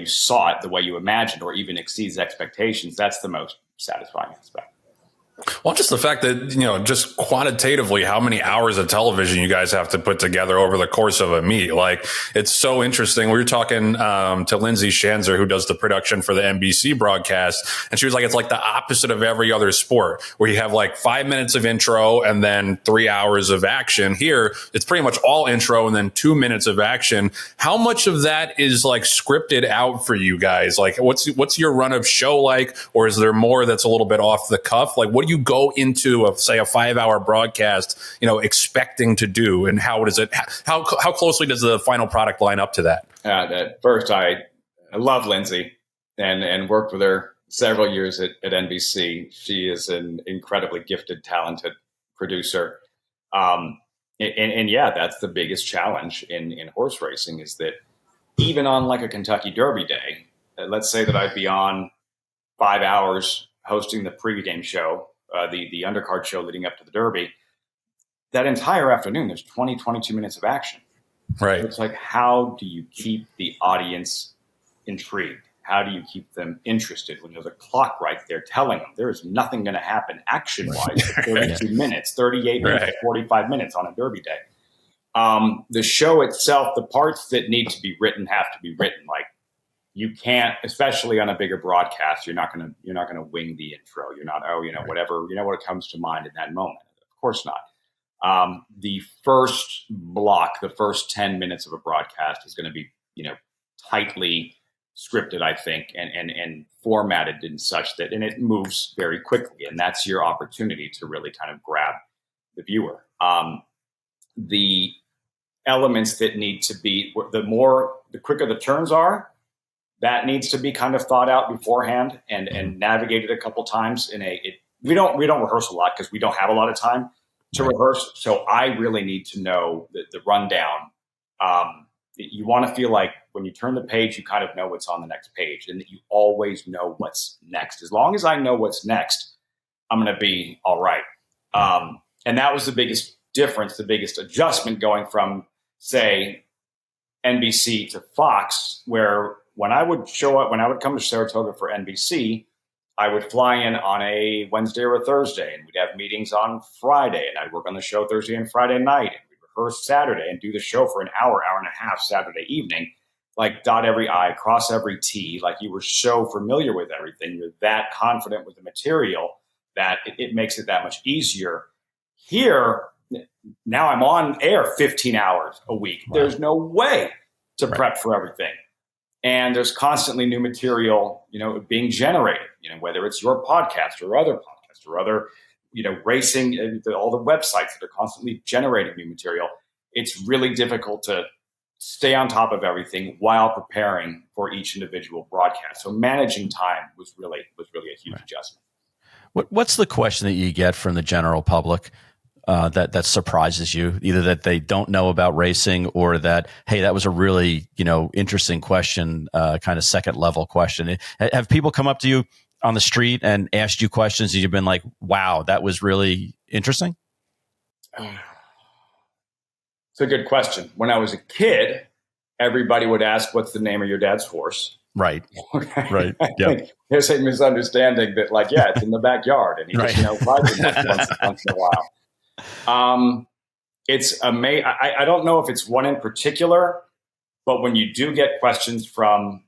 Speaker 6: saw it, the way you imagined, or even exceeds expectations, that's the most satisfying aspect.
Speaker 1: Well, just the fact that, just quantitatively how many hours of television you guys have to put together over the course of a meet. Like, it's so interesting. We were talking to Lindsay Schanzer, who does the production for the NBC broadcast. And she was like, it's like the opposite of every other sport where you have like 5 minutes of intro and then 3 hours of action. Here, it's pretty much all intro and then 2 minutes of action. How much of that is like scripted out for you guys? Like, what's your run of show like? Or is there more that's a little bit off the cuff? Like, what do you go into a 5-hour broadcast, expecting to do, and how closely does the final product line up to that?
Speaker 6: At first, I love Lindsay and worked with her several years at NBC. She is an incredibly gifted, talented producer. And yeah, that's the biggest challenge in horse racing, is that even on like a Kentucky Derby day, let's say that I'd be on 5 hours hosting the pregame show, the undercard show leading up to the Derby, that entire afternoon, there's 22 minutes of action.
Speaker 1: Right.
Speaker 6: It's like, how do you keep the audience intrigued? How do you keep them interested when there's a clock right there telling them there is nothing going to happen action-wise for 32 minutes, 38 minutes, 45 minutes on a Derby day? The show itself, the parts that need to be written have to be written. Like, you can't, especially on a bigger broadcast, you're not gonna wing the intro. You're not, whatever, what comes to mind in that moment. Of course not. The first block, the first 10 minutes of a broadcast is going to be, tightly scripted, I think, and formatted in such that, and it moves very quickly, and that's your opportunity to really kind of grab the viewer. The elements that need to be, the quicker the turns are, that needs to be kind of thought out beforehand and navigated a couple times. We don't rehearse a lot because we don't have a lot of time to rehearse. So I really need to know the rundown. You want to feel like when you turn the page, you kind of know what's on the next page, and that you always know what's next. As long as I know what's next, I'm going to be all right. And that was the biggest difference, the biggest adjustment going from, say, NBC to Fox, where when I would come to Saratoga for NBC, I would fly in on a Wednesday or a Thursday, and we'd have meetings on Friday, and I'd work on the show Thursday and Friday night, and we'd rehearse Saturday and do the show for an hour and a half Saturday evening, like dot every I, cross every T, like you were so familiar with everything, you're that confident with the material that it makes it that much easier. Here, now I'm on air 15 hours a week. Wow. There's no way to prep for everything. And there's constantly new material, being generated, whether it's your podcast or other podcasts or other, racing, all the websites that are constantly generating new material. It's really difficult to stay on top of everything while preparing for each individual broadcast. So managing time was really a huge adjustment.
Speaker 2: What's the question that you get from the general public that surprises you, either that they don't know about racing or that, hey, that was a really, interesting question, kind of second level question? Have people come up to you on the street and asked you questions and you've been like, wow, that was really interesting?
Speaker 6: It's a good question. When I was a kid, everybody would ask, what's the name of your dad's horse?
Speaker 2: Right.
Speaker 6: Okay.
Speaker 2: Right.
Speaker 6: I think there's a misunderstanding that, like, yeah, it's in the backyard, and he just, rides it once in a while. It's amazing. I don't know if it's one in particular, but when you do get questions from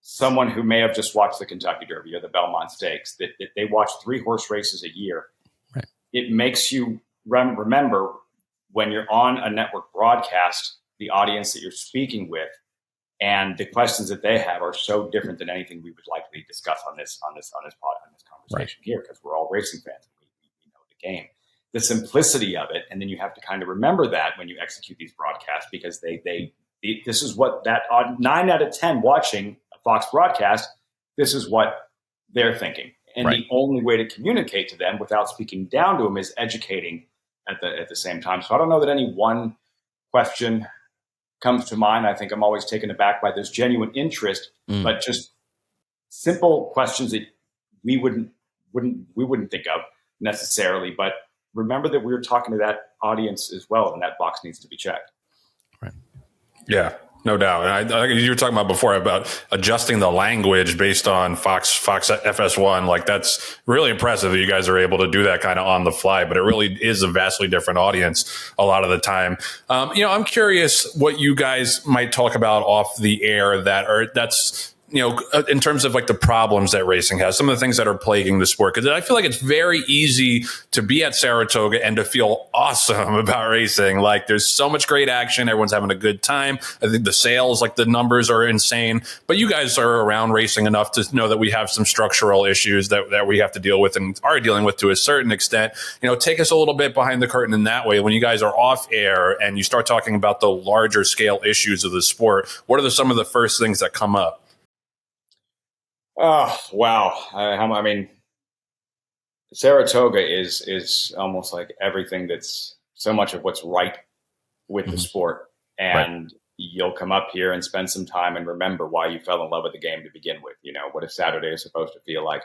Speaker 6: someone who may have just watched the Kentucky Derby or the Belmont Stakes, that they watch 3 horse races a year,
Speaker 2: right,
Speaker 6: it makes you remember when you're on a network broadcast, the audience that you're speaking with, and the questions that they have are so different than anything we would likely discuss on this conversation here, because we're all racing fans and we know the game. The simplicity of it, and then you have to kind of remember that when you execute these broadcasts, because this is what that 9 out of 10 watching a Fox broadcast, this is what they're thinking, and the only way to communicate to them without speaking down to them is educating at the same time. So I don't know that any one question comes to mind. I think I'm always taken aback by this genuine interest, but just simple questions that we wouldn't think of necessarily. But remember that we're talking to that audience as well, and that box needs to be checked.
Speaker 2: Right.
Speaker 1: Yeah, no doubt. And you were talking about before about adjusting the language based on Fox FS1. Like, that's really impressive that you guys are able to do that kind of on the fly, but it really is a vastly different audience a lot of the time. I'm curious what you guys might talk about off the air that's in terms of like the problems that racing has, some of the things that are plaguing the sport. Because I feel like it's very easy to be at Saratoga and to feel awesome about racing. Like, there's so much great action. Everyone's having a good time. I think the sales, like the numbers are insane. But you guys are around racing enough to know that we have some structural issues that we have to deal with and are dealing with to a certain extent. Take us a little bit behind the curtain in that way. When you guys are off air and you start talking about the larger scale issues of the sport, what are some of the first things that come up?
Speaker 6: Oh, wow. I mean, Saratoga is almost like everything that's so much of what's right with the sport. And you'll come up here and spend some time and remember why you fell in love with the game to begin with. What a Saturday is supposed to feel like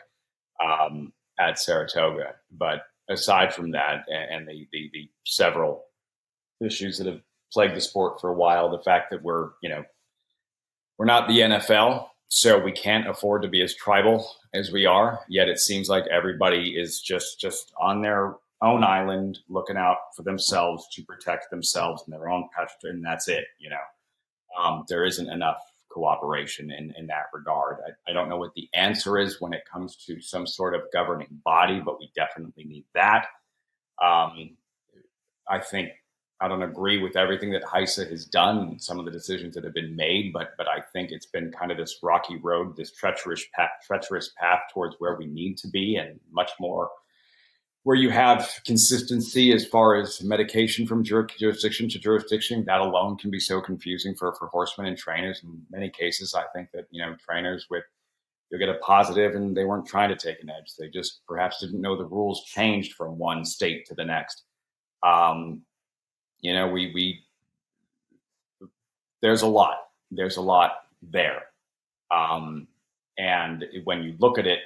Speaker 6: at Saratoga. But aside from that, and the several issues that have plagued the sport for a while, the fact that we're not the NFL, so we can't afford to be as tribal as we are, yet it seems like everybody is just on their own island, looking out for themselves to protect themselves and their own pet, and that's it. There isn't enough cooperation in that regard. I don't know what the answer is when it comes to some sort of governing body, but we definitely need that. I don't agree with everything that Casse has done, some of the decisions that have been made, but I think it's been kind of this rocky road, this treacherous path towards where we need to be, and much more where you have consistency as far as medication from jurisdiction to jurisdiction. That alone can be so confusing for horsemen and trainers. In many cases, I think that, trainers you'll get a positive and they weren't trying to take an edge. They just perhaps didn't know the rules changed from one state to the next. There's a lot there. And when you look at it,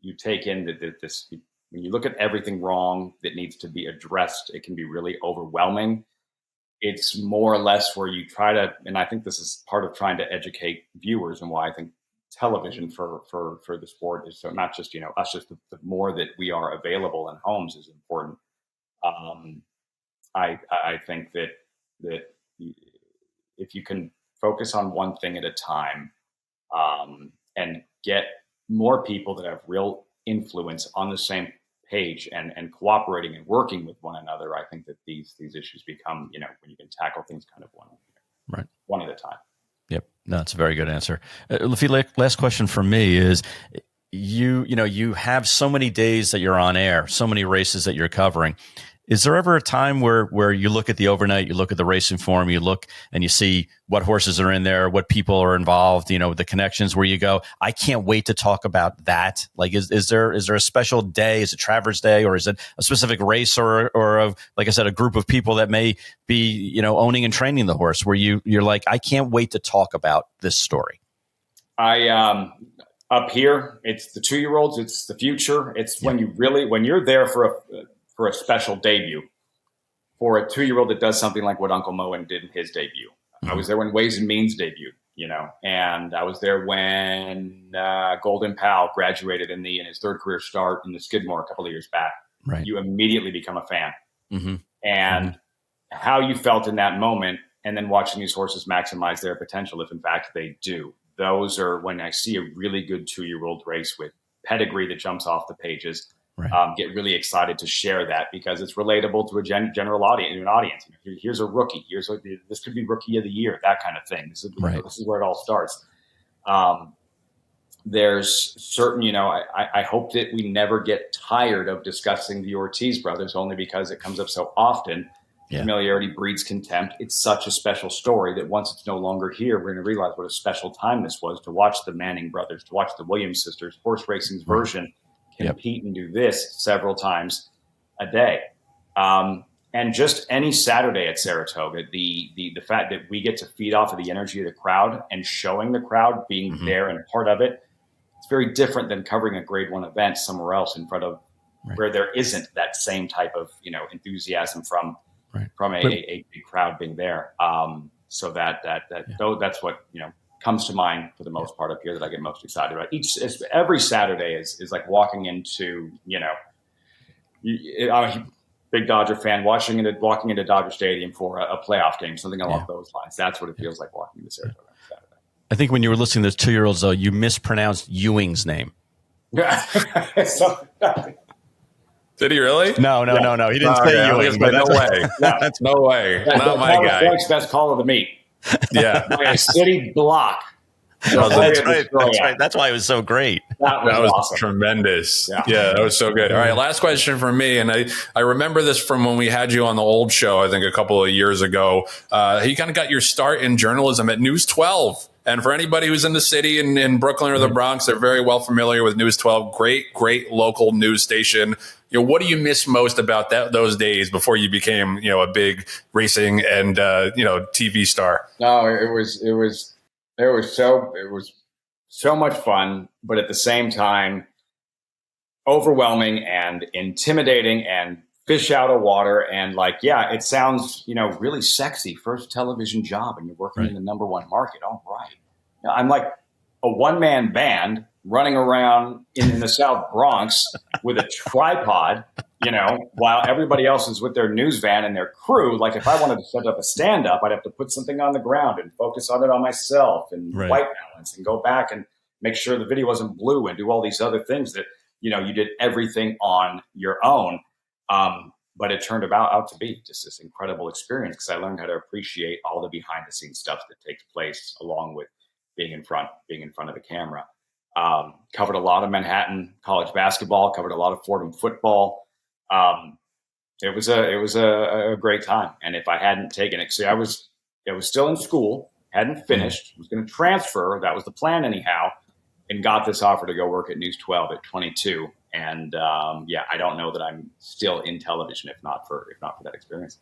Speaker 6: you take in this, when you look at everything wrong that needs to be addressed, it can be really overwhelming. It's more or less where you try to, and I think this is part of trying to educate viewers, and why I think television for the sport is so, not just, us, just the more that we are available in homes is important. I think that if you can focus on one thing at a time, and get more people that have real influence on the same page and cooperating and working with one another, I think that these issues become, when you can tackle things kind of one at a time.
Speaker 2: Yep. No, that's a very good answer. Laffit, last question for me is, you have so many days that you're on air, so many races that you're covering. Is there ever a time where you look at the overnight, you look at the racing form, you look and you see what horses are in there, what people are involved, the connections, where you go, I can't wait to talk about that? Like, is there a special day? Is it Travers Day, or is it a specific race, or like I said, a group of people that may be, owning and training the horse, where you're like, I can't wait to talk about this story?
Speaker 6: I Up here, it's the 2-year-olds. It's the future. It's when you're there for a special debut for a 2-year-old that does something like what Uncle Moen did in his debut. I was there when Ways and Means debuted, and I was there when Golden Pal graduated in his third career start in the Skidmore a couple of years back.
Speaker 2: Right.
Speaker 6: You immediately become a fan.
Speaker 2: Mm-hmm.
Speaker 6: And how you felt in that moment, and then watching these horses maximize their potential, if in fact they do. Those are when I see a really good 2-year-old race with pedigree that jumps off the pages.
Speaker 2: Right.
Speaker 6: Get really excited to share that because it's relatable to a general audience. An audience. Here's a rookie. This could be rookie of the year. That kind of thing. This is where it all starts. There's certain, I hope that we never get tired of discussing the Ortiz brothers, only because it comes up so often. Yeah. Familiarity breeds contempt. It's such a special story that once it's no longer here, we're going to realize what a special time this was to watch the Manning brothers, to watch the Williams sisters, horse racing's version, compete and do this several times a day. And just any Saturday at Saratoga, the fact that we get to feed off of the energy of the crowd and showing the crowd being there and a part of it, it's very different than covering a grade 1 event somewhere else in front of where there isn't that same type of, enthusiasm from a big crowd being there. So that's what, comes to mind for the most part up here that I get most excited about. Every Saturday is like walking into, I'm a big Dodger fan, walking into Dodger Stadium for a playoff game, something along those lines. That's what it feels like walking into Saratoga on Saturday.
Speaker 2: I think when you were listening to those 2-year-olds, though, you mispronounced Ewing's name.
Speaker 6: Yeah.
Speaker 1: Did he really?
Speaker 2: No. He didn't say Ewing.
Speaker 1: But no way. That's no way. Not my guy.
Speaker 6: Frank's best call of the meet.
Speaker 1: Yeah.
Speaker 6: By a city block.
Speaker 2: That's right. That's why it was so great.
Speaker 6: That was awesome.
Speaker 1: Tremendous. Yeah, that was so good. All right, last question for me. And I remember this from when we had you on the old show, I think a couple of years ago. You kind of got your start in journalism at News 12. And for anybody who's in the city in Brooklyn or the Bronx, they're very well familiar with News 12. Great local news station. What do you miss most about those days before you became, a big racing and TV star?
Speaker 6: No, it was so much fun, but at the same time, overwhelming and intimidating and fish out of water. And it sounds, really sexy. First television job and you're working in the number one market. All right. Now, I'm like a one-man band running around in the South Bronx with a tripod, while everybody else is with their news van and their crew. Like if I wanted to set up a stand-up, I'd have to put something on the ground and focus on it on myself and white balance and go back and make sure the video wasn't blue and do all these other things that, you did everything on your own. But it turned out to be just this incredible experience because I learned how to appreciate all the behind-the-scenes stuff that takes place along with being in front of the camera. Covered a lot of Manhattan college basketball, covered a lot of Fordham football. It was a great time. And if I hadn't taken it, I was still in school, hadn't finished, was going to transfer. That was the plan anyhow, and got this offer to go work at News 12 at 22. And I don't know that I'm still in television if not for that experience.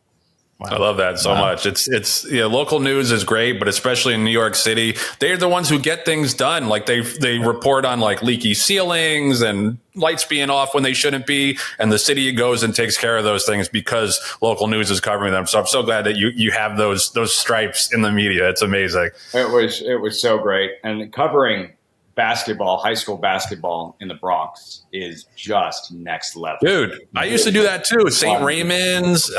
Speaker 1: Wow. I love that so much. It's local news is great, but especially in New York City, they're the ones who get things done. Like they report on leaky ceilings and lights being off when they shouldn't be, and the city goes and takes care of those things because local news is covering them. So I'm so glad that you have those stripes in the media. It's amazing.
Speaker 6: It was so great, and covering high school basketball in the Bronx is just next level.
Speaker 1: Dude, I used to do that too. St. Raymond's,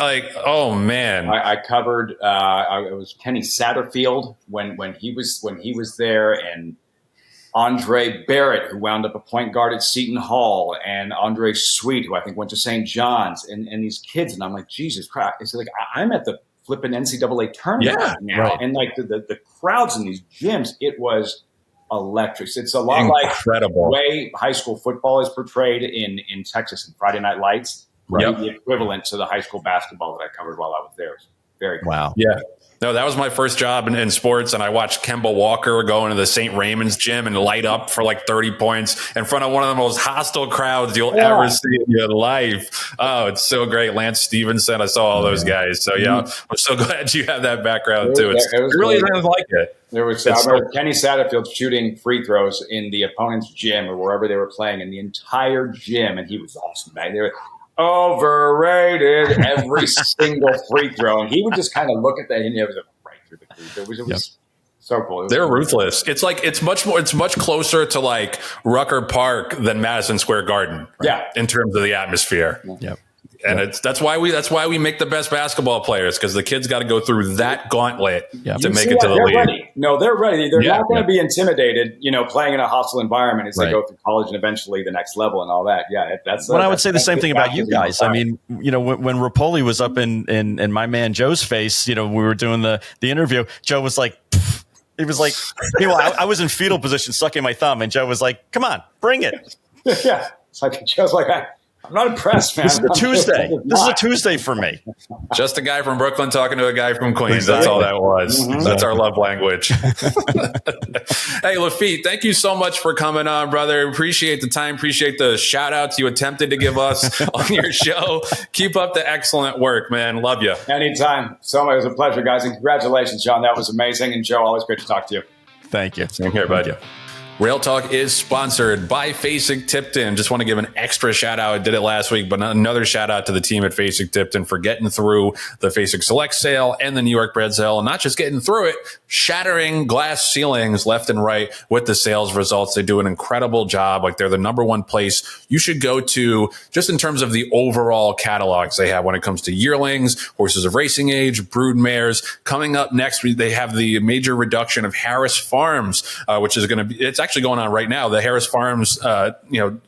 Speaker 1: oh man.
Speaker 6: I covered, it was Kenny Satterfield when he was there, and Andre Barrett, who wound up a point guard at Seton Hall, and Andre Sweet, who I think went to St. John's, and these kids. And I'm like, Jesus Christ. It's like, I'm at the flipping NCAA tournament now. And the crowds in these gyms, it was electric. It's a lot incredible. Like the way high school football is portrayed in Texas and Friday Night Lights. The equivalent to the high school basketball that I covered while I was there. Very cool.
Speaker 2: Wow.
Speaker 1: Yeah. No, that was my first job in sports, and I watched Kemba Walker go into the St. Raymond's gym and light up for like 30 points in front of one of the most hostile crowds you'll ever see in your life. Oh, it's so great. Lance Stevenson, I saw all those guys. So, yeah, I'm so glad you have that background, too. It really sounds like it.
Speaker 6: There was I remember Kenny Satterfield shooting free throws in the opponent's gym or wherever they were playing, in the entire gym, and he was awesome, man. They were overrated every single free throw, and he would just kind of look at that, and it was right through the cleat. It was so cool.
Speaker 1: They're ruthless. It's like it's much closer to like Rucker Park than Madison Square Garden. Right?
Speaker 6: Yeah,
Speaker 1: in terms of the atmosphere.
Speaker 2: Yep.
Speaker 1: And that's why we make the best basketball players, because the kids got to go through that gauntlet to make it to the league.
Speaker 6: Ready. No, they're ready. They're not going to be intimidated, playing in a hostile environment as they go through college and eventually the next level and all that. Yeah, that's.
Speaker 2: I would say the same thing about you guys. I mean, when Rapoli was up in my man Joe's face, we were doing the interview. Joe was like. He was like, I was in fetal position, sucking my thumb, and Joe was like, "Come on, bring it."
Speaker 6: Yeah, it's like Joe's like, I'm not impressed, man.
Speaker 2: This is a Tuesday. This is a Tuesday for me.
Speaker 1: Just a guy from Brooklyn talking to a guy from Queens. That's all that was. Mm-hmm. That's our love language. Hey, Laffit, thank you so much for coming on, brother. Appreciate the time. Appreciate the shout outs you attempted to give us on your show. Keep up the excellent work, man. Love you.
Speaker 6: Anytime. So much. It was a pleasure, guys. And congratulations, John. That was amazing. And Joe, always great to talk to you.
Speaker 2: Thank you.
Speaker 1: Same here, bud. Rail Talk is sponsored by Fasig-Tipton. Just want to give an extra shout out. I did it last week, but another shout out to the team at Fasig-Tipton for getting through the Fasig Select sale and the New York Bred sale. And not just getting through it, shattering glass ceilings left and right with the sales results. They do an incredible job. Like, they're the number one place you should go to just in terms of the overall catalogs they have when it comes to yearlings, horses of racing age, brood mares. Coming up next, they have the major reduction of Harris Farms, which is going to be, it's actually going on right now. The Harris Farms,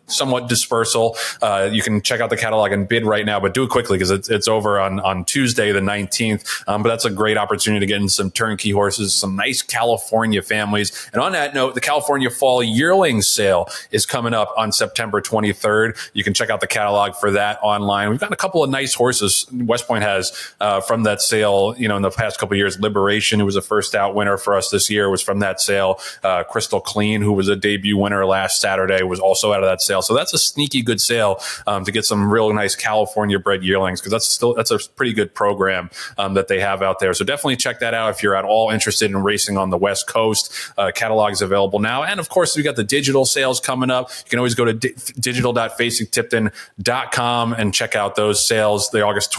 Speaker 1: somewhat dispersal. You can check out the catalog and bid right now, but do it quickly because it's over on Tuesday, the 19th. But that's a great opportunity to get in some turnkey horses, some nice California families. And on that note, the California Fall Yearling Sale is coming up on September 23rd. You can check out the catalog for that online. We've got a couple of nice horses West Point has from that sale. In the past couple of years, Liberation, who was a first out winner for us this year, was from that sale. Crystal Clean, who was a debut winner last Saturday, was also out of that sale. So that's a sneaky good sale to get some real nice California bred yearlings, because that's a pretty good program that they have out there. So definitely check that out if you're at all interested in racing on the West Coast. Catalog's available now. And of course, we got the digital sales coming up. You can always go to digital.fasig-tipton.com and check out those sales. The August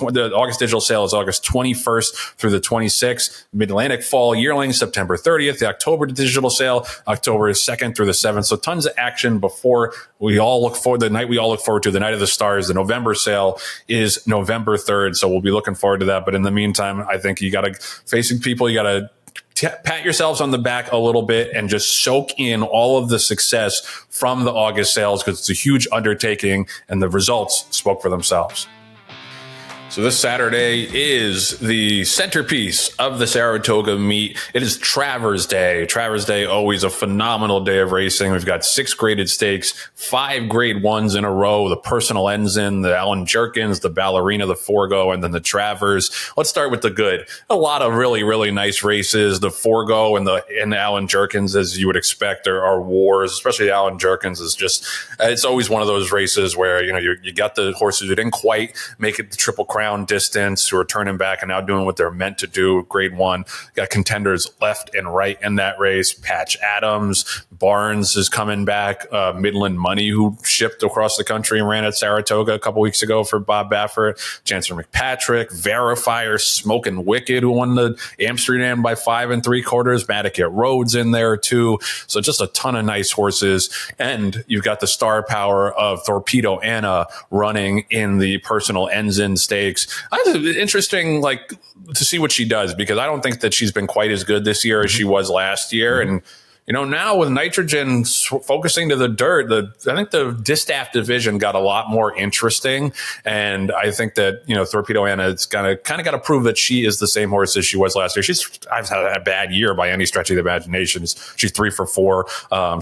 Speaker 1: digital sale is August 21st through the 26th. Mid-Atlantic Fall Yearling, September 30th. The October digital sale, October 2nd through the 7th. So tons of action before we all look forward. The night we all look forward to, the Night of the Stars. The November sale is November 3rd. So we'll be looking forward to that. But in the meantime, I think you got to, facing people, you got to pat yourselves on the back a little bit and just soak in all of the success from the August sales, because it's a huge undertaking and the results spoke for themselves. So this Saturday is the centerpiece of the Saratoga meet. It is Travers Day. Travers Day, always a phenomenal day of racing. We've got 6 graded stakes, 5 grade 1s in a row, the Personal Ensign, the Alan Jerkins, the Ballerina, the Forgo, and then the Travers. Let's start with the good. A lot of really, really nice races. The Forgo and the Alan Jerkins, as you would expect, are wars, especially Alan Jerkins is just, it's always one of those races where, you got the horses who didn't quite make it the Triple Crown distance, who are turning back and now doing what they're meant to do. Grade 1, got contenders left and right in that race. Patch Adams, Barnes is coming back. Midland Money, who shipped across the country and ran at Saratoga a couple weeks ago for Bob Baffert. Chancellor McPatrick, Verifier, Smoking Wicked, who won the Amsterdam by 5 3/4. Matticat Rhodes in there too. So just a ton of nice horses. And you've got the star power of Torpedo Anna running in the Personal Ensign Stakes. It's interesting, to see what she does, because I don't think that she's been quite as good this year as she was last year. And Now with nitrogen focusing to the dirt, I think the distaff division got a lot more interesting. And I think that, Torpedo Anna's kind of got to prove that she is the same horse as she was last year. I've had a bad year by any stretch of the imagination. She's 3 for 4.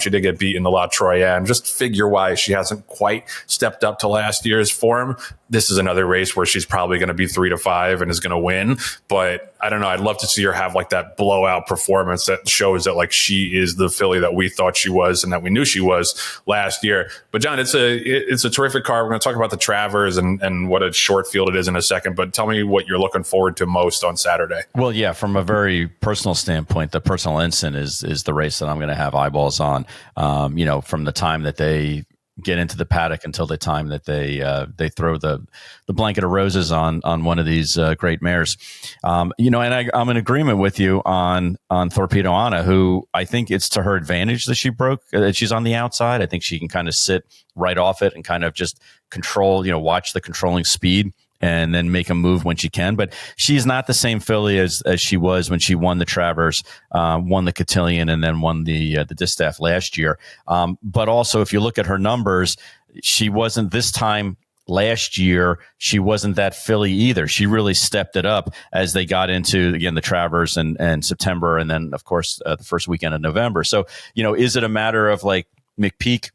Speaker 1: She did get beat in the La Troyenne. Just figure-wise, she hasn't quite stepped up to last year's form. This is another race where she's probably going to be 3 to 5 and is going to win. But I don't know. I'd love to see her have like that blowout performance that shows that like she is the filly that we thought she was and that we knew she was last year. But John, it's a terrific car. We're going to talk about the Travers and what a short field it is in a second. But tell me what you're looking forward to most on Saturday.
Speaker 2: Well, yeah, from a very personal standpoint, the Personal Ensign is the race that I'm going to have eyeballs on. From the time that they get into the paddock until the time that they throw the blanket of roses on one of these great mares. And I'm in agreement with you on Torpedo Anna, who I think it's to her advantage that she's on the outside. I think she can kind of sit right off it and kind of just control, watch the controlling speed and then make a move when she can. But she's not the same filly as she was when she won the Travers, won the Cotillion, and then won the Distaff last year. But also, if you look at her numbers, she wasn't this time last year. She wasn't that filly either. She really stepped it up as they got into, again, the Travers and September, and then, of course, the first weekend of November. So, is it a matter of like McPeak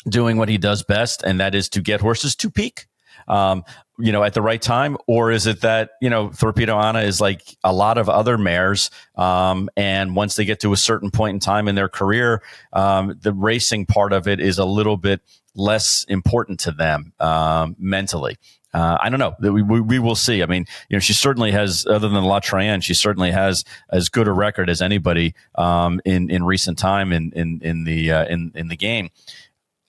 Speaker 2: doing what he does best, and that is to get horses to peak? At the right time? Or is it that, Torpedo Anna is like a lot of other mares. And once they get to a certain point in time in their career, the racing part of it is a little bit less important to them mentally. I don't know. We will see. I mean, she certainly has, other than La Troyenne, she certainly has as good a record as anybody in recent time in the game.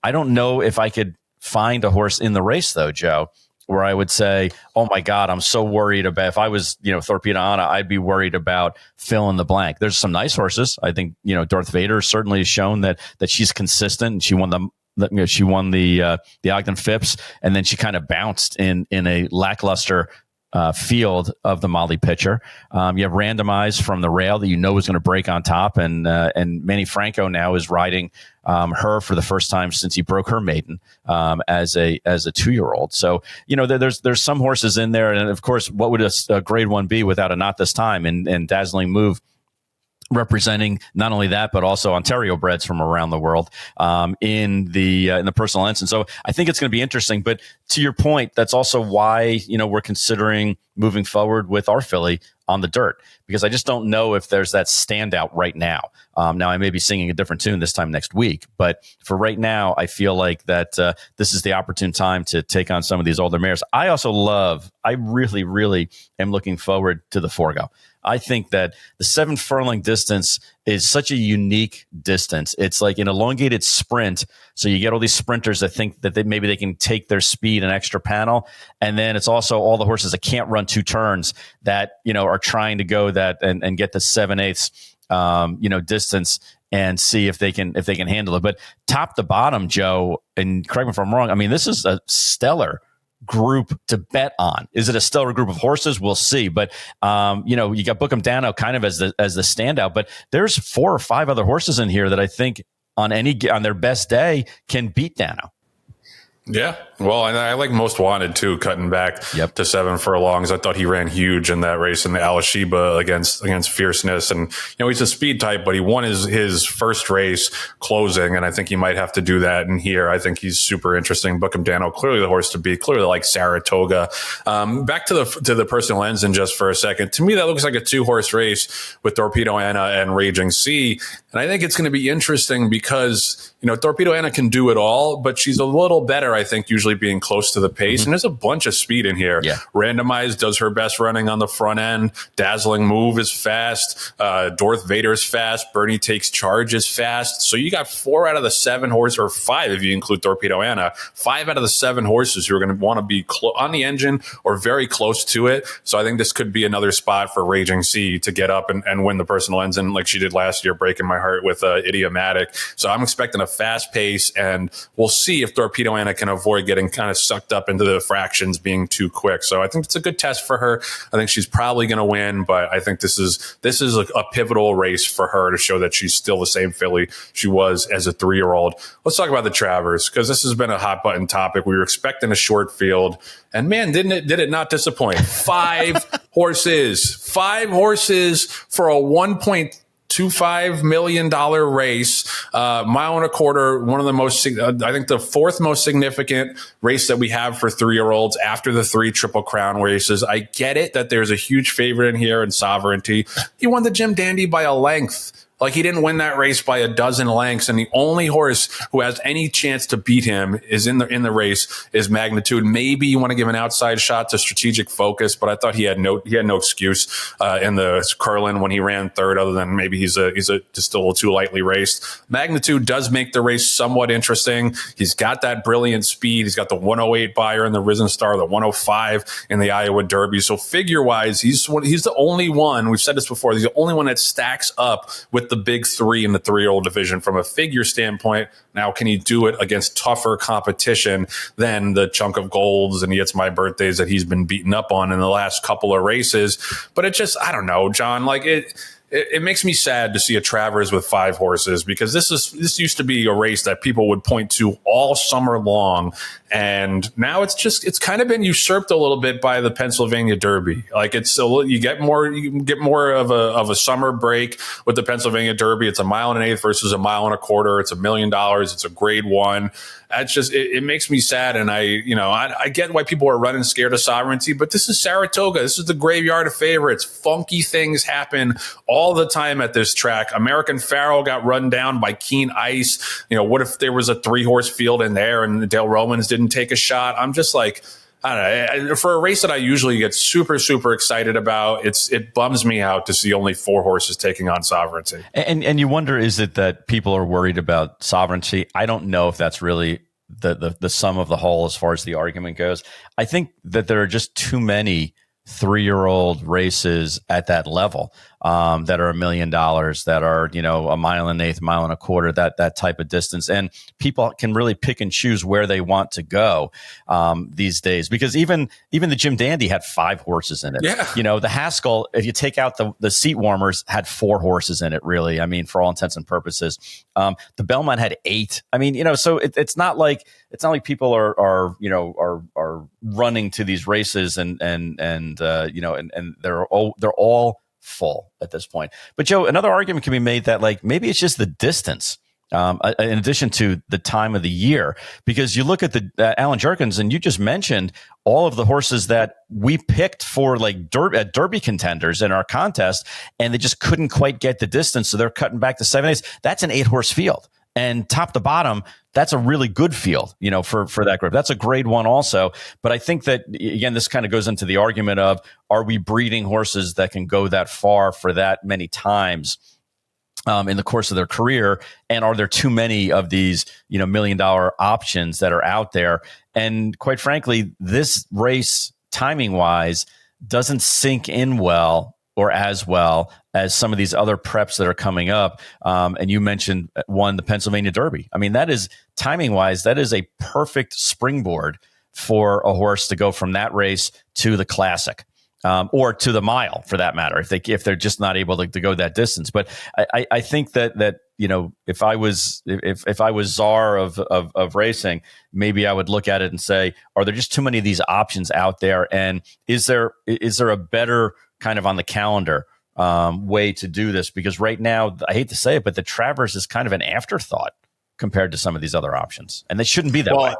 Speaker 2: I don't know if I could find a horse in the race, though, Joe, where I would say, oh, my God, I'm so worried about, if I was, Torpedo Anna, I'd be worried about fill in the blank. There's some nice horses. I think, Darth Vader certainly has shown that she's consistent. She won the Ogden Phipps, and then she kind of bounced in a lackluster field of the Molly Pitcher. You have Randomized from the rail that is going to break on top, and Manny Franco now is riding her for the first time since he broke her maiden as a 2-year-old. So there's some horses in there, and of course, what would a grade 1 be without a Not This Time and Dazzling Move, representing not only that, but also Ontario breds from around the world in the Personal Ensign. So I think it's going to be interesting. But to your point, that's also why we're considering moving forward with our filly on the dirt, because I just don't know if there's that standout right now. Now I may be singing a different tune this time next week, but for right now, I feel like that this is the opportune time to take on some of these older mares. I really, really am looking forward to the Forgo. I think that the 7 furlong distance is such a unique distance. It's like an elongated sprint. So you get all these sprinters that think that maybe they can take their speed an extra panel. And then it's also all the horses that can't run 2 turns that, are trying to go that and get the 7/8 distance and see if they can handle it. But top to bottom, Joe, and correct me if I'm wrong, I mean, this is a stellar group to bet on. Is it a stellar group of horses? We'll see. But you got Bookham Dano kind of as the standout, but there's 4 or 5 other horses in here that I think on their best day can beat Dano.
Speaker 1: Yeah. Well, and I like Most Wanted too, cutting back to 7 furlongs. I thought he ran huge in that race in the Alashiba against Fierceness. And, he's a speed type, but he won his first race closing. And I think he might have to do that in here. I think he's super interesting. Bookham Dano, clearly the horse to beat, clearly like Saratoga. Back to the Personal Ensign just for a second. To me, that looks like a 2-horse race with Torpedo Anna and Raging Sea. And I think it's going to be interesting because, Torpedo Anna can do it all, but she's a little better, I think, usually being close to the pace. Mm-hmm. And there's a bunch of speed in here. Yeah. Randomized does her best running on the front end. Dazzling Move is fast. Darth Vader's fast. Bernie Takes Charge is fast. So you got 4 out of the 7 horses, or 5 if you include Torpedo Anna, 5 out of the 7 horses who are going to want to be on the engine or very close to it. So I think this could be another spot for Raging Sea to get up and win the Personal Ensign like she did last year, breaking my heart with Idiomatic. So I'm expecting a fast pace, and we'll see if Torpedo Anna can avoid getting kind of sucked up into the fractions being too quick. So I think it's a good test for her. I think she's probably going to win, but I think this is a pivotal race for her to show that she's still the same filly she was as a 3-year-old. Let's talk about the Travers, because this has been a hot button topic. We were expecting a short field, and man, did it not disappoint? 5 horses for a $1.25 million race, mile and a quarter, one of the most, I think the 4th most significant race that we have for 3-year-olds after the 3 Triple Crown races. I get it that there's a huge favorite in here in Sovereignty. He won the Jim Dandy by a length. Like, he didn't win that race by a dozen lengths, and the only horse who has any chance to beat him is in the race is Magnitude. Maybe you want to give an outside shot to Strategic Focus, but I thought he had no excuse in the Curlin when he ran 3rd, other than maybe he's just a little too lightly raced. Magnitude does make the race somewhat interesting. He's got that brilliant speed. He's got the 108 buyer in the Risen Star, the 105 in the Iowa Derby. So figure wise, he's the only one. We've said this before. He's the only one that stacks up with the big 3 in the 3-year-old division from a figure standpoint. Now, can he do it against tougher competition than the Chunk of Golds and It's My Birthdays that he's been beaten up on in the last couple of races? But it just, I don't know, John, like it makes me sad to see a Travers with 5 horses, because this used to be a race that people would point to all summer long. And now it's kind of been usurped a little bit by the Pennsylvania Derby. Like, you get more of a summer break with the Pennsylvania Derby. It's a mile and an eighth versus a mile and a quarter. It's $1 million. It's a grade 1. That's just, it makes me sad. And I get why people are running scared of Sovereignty, but this is Saratoga. This is the graveyard of favorites. Funky things happen all the time at this track. American Pharaoh got run down by Keen Ice. What if there was a 3-horse field in there and the Dale Romans didn't take a shot? I'm just like, I don't know. For a race that I usually get super, super excited about, it bums me out to see only 4 horses taking on Sovereignty.
Speaker 2: And you wonder, is it that people are worried about Sovereignty? I don't know if that's really the sum of the whole as far as the argument goes. I think that there are just too many 3-year-old races at that level that are $1 million, that are, a mile and an eighth, mile and a quarter, that type of distance. And people can really pick and choose where they want to go these days, because even the Jim Dandy had 5 horses in it.
Speaker 1: Yeah.
Speaker 2: The Haskell, if you take out the seat warmers, had 4 horses in it, really. I mean, for all intents and purposes. The Belmont had 8. I mean, so it's not like people are running to these races and they're all full at this point. But Joe, another argument can be made that, like, maybe it's just the distance, in addition to the time of the year, because you look at the Alan Jerkins, and you just mentioned all of the horses that we picked for Derby contenders in our contest, and they just couldn't quite get the distance, so they're cutting back to 7/8. That's an 8-horse field. And top to bottom, that's a really good field, for that group. That's a grade 1 also. But I think that, again, this kind of goes into the argument of, are we breeding horses that can go that far for that many times in the course of their career? And are there too many of these, $1 million options that are out there? And quite frankly, this race, timing wise, doesn't sink in well, or as well as some of these other preps that are coming up. And you mentioned the Pennsylvania Derby. I mean, that is, timing wise, that is a perfect springboard for a horse to go from that race to the Classic, or to the mile, for that matter, if they're just not able to go that distance. But I think that if I was czar of racing, maybe I would look at it and say, are there just too many of these options out there? And is there a better kind of on the calendar way to do this? Because right now, I hate to say it, but the Travers is kind of an afterthought compared to some of these other options, and they shouldn't be that way.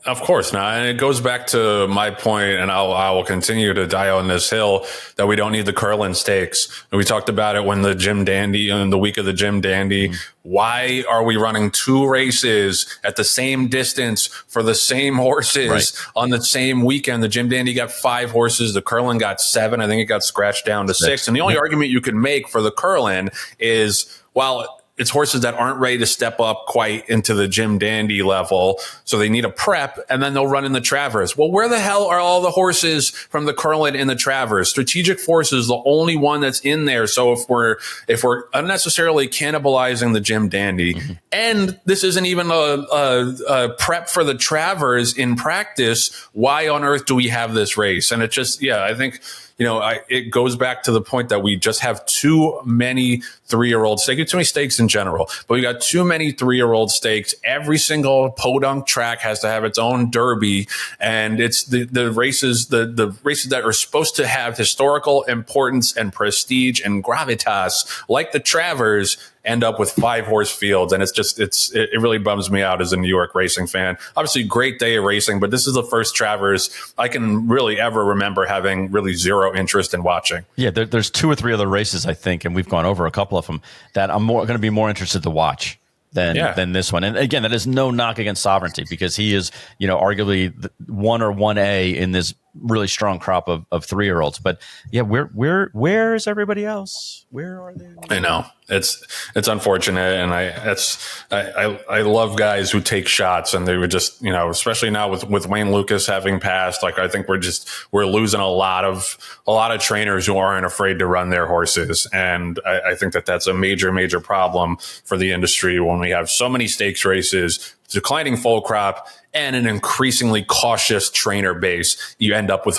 Speaker 1: Of course not. And it goes back to my point, and I will continue to die on this hill, that we don't need the Curlin Stakes. And we talked about it when the Jim Dandy, in the week of the Jim Dandy. Why are we running 2 races at the same distance for the same horses on the same weekend? The Jim Dandy got 5 horses. The Curlin got 7. I think it got scratched down to 6. And the only argument you can make for the Curlin is, well, it's horses that aren't ready to step up quite into the Jim Dandy level. So they need a prep, and then they'll run in the Travers. Well, where the hell are all the horses from the Curlin in the Travers? Strategic Force is the only one that's in there. So if we're unnecessarily cannibalizing the Jim Dandy, and this isn't even a prep for the Travers in practice, why on earth do we have this race? And it just, I think, it goes back to the point that we just have too many 3-year-old stakes, too many stakes in general, but we got too many 3-year-old stakes. Every single podunk track has to have its own derby. And it's the races, the races that are supposed to have historical importance and prestige and gravitas, like the Travers, end up with 5-horse fields. And it really bums me out as a New York racing fan. Obviously, great day of racing, but this is the first Travers I can really ever remember having really zero interest in watching.
Speaker 2: Yeah, there's 2 or 3 other races, I think, and we've gone over a couple of them that I'm going to be more interested to watch than this one. And again, that is no knock against Sovereignty, because he is, arguably 1 or 1A in this really strong crop of 3-year-olds. But yeah, where is everybody else? Where are they?
Speaker 1: I know it's unfortunate, and I love guys who take shots, and they would just, especially now with Wayne Lucas having passed, like I think we're losing a lot of trainers who aren't afraid to run their horses, and I think that's a major problem for the industry when we have so many stakes races, declining foal crop, and an increasingly cautious trainer base. You end up with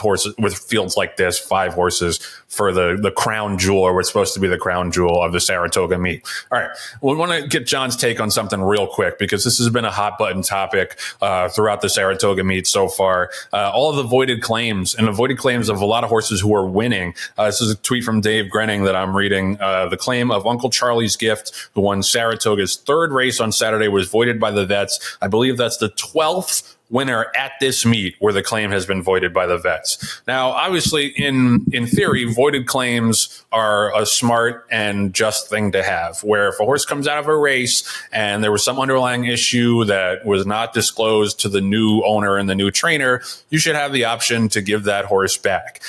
Speaker 1: fields like this, 5 horses for the crown jewel, or what's supposed to be the crown jewel of the Saratoga meet. All right. We want to get John's take on something real quick, because this has been a hot button topic throughout the Saratoga meet so far. All of the voided claims of a lot of horses who are winning. This is a tweet from Dave Grenning that I'm reading. The claim of Uncle Charlie's Gift, who won Saratoga's 3rd race on Saturday, was voided by the vets. I believe that's the 12th winner at this meet where the claim has been voided by the vets. Now, obviously, in theory, voided claims are a smart and just thing to have, where if a horse comes out of a race and there was some underlying issue that was not disclosed to the new owner and the new trainer, you should have the option to give that horse back.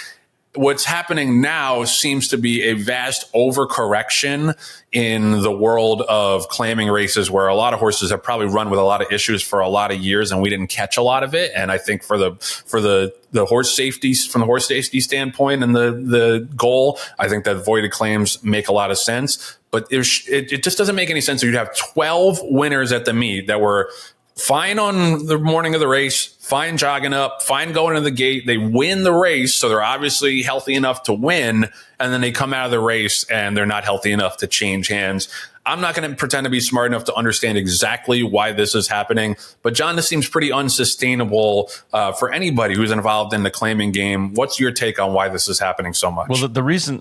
Speaker 1: What's happening now seems to be a vast overcorrection in the world of claiming races, where a lot of horses have probably run with a lot of issues for a lot of years, and we didn't catch a lot of it. And I think for the horse safety, from the horse safety standpoint and the goal, I think that voided claims make a lot of sense. But it just doesn't make any sense. So you'd have 12 winners at the meet that were fine on the morning of the race, fine jogging up, fine going to the gate. They win the race, so they're obviously healthy enough to win, and then they come out of the race and they're not healthy enough to change hands. I'm not going to pretend to be smart enough to understand exactly why this is happening, but John, this seems pretty unsustainable for anybody who's involved in the claiming game. What's your take on why this is happening so much?
Speaker 2: Well, the reason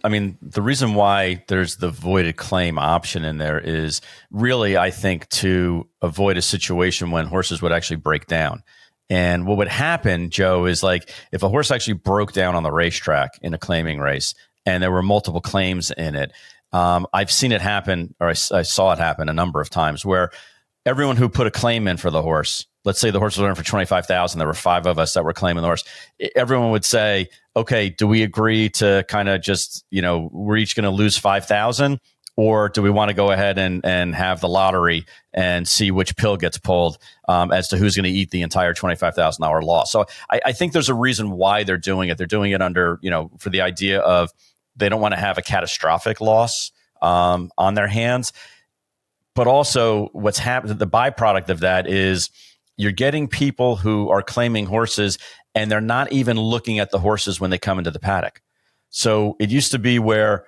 Speaker 2: why there's the voided claim option in there is really, I think, to avoid a situation when horses would actually break down. And what would happen, Joe, is like if a horse actually broke down on the racetrack in a claiming race and there were multiple claims in it, I've seen it happen, or I saw it happen a number of times, where everyone who put a claim in for the horse, let's say the horse was running for $25,000, there were 5 of us that were claiming the horse, everyone would say, okay, do we agree to kind of just, we're each going to lose $5,000? Or do we want to go ahead and have the lottery and see which pill gets pulled as to who's going to eat the entire $25,000 loss? So I think there's a reason why they're doing it. They're doing it under, for the idea of they don't want to have a catastrophic loss on their hands. But also what's happened, the byproduct of that is you're getting people who are claiming horses and they're not even looking at the horses when they come into the paddock. So it used to be where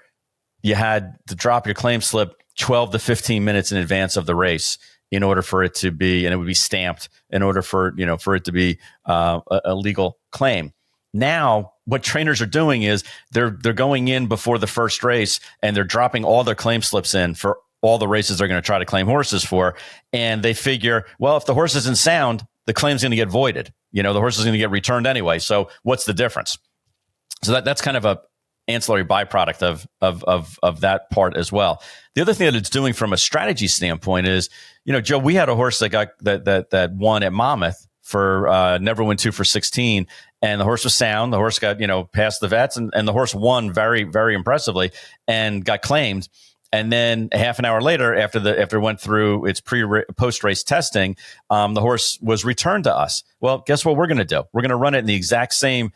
Speaker 2: you had to drop your claim slip 12 to 15 minutes in advance of the race in order for it to be, and it would be stamped in order for it to be a legal claim. Now, what trainers are doing is they're going in before the first race and they're dropping all their claim slips in for all the races they're going to try to claim horses for. And they figure, well, if the horse isn't sound, the claim's going to get voided. The horse is going to get returned anyway. So what's the difference? So that's kind of a ancillary byproduct of that part as well. The other thing that it's doing from a strategy standpoint is, Joe, we had a horse that got that won at Monmouth for never win 2 for 16, and the horse was sound. The horse got past the vets, and the horse won very, very impressively and got claimed. And then a half an hour later, after it went through its post-race testing, the horse was returned to us. Well, guess what we're going to do? We're going to run it in the exact same,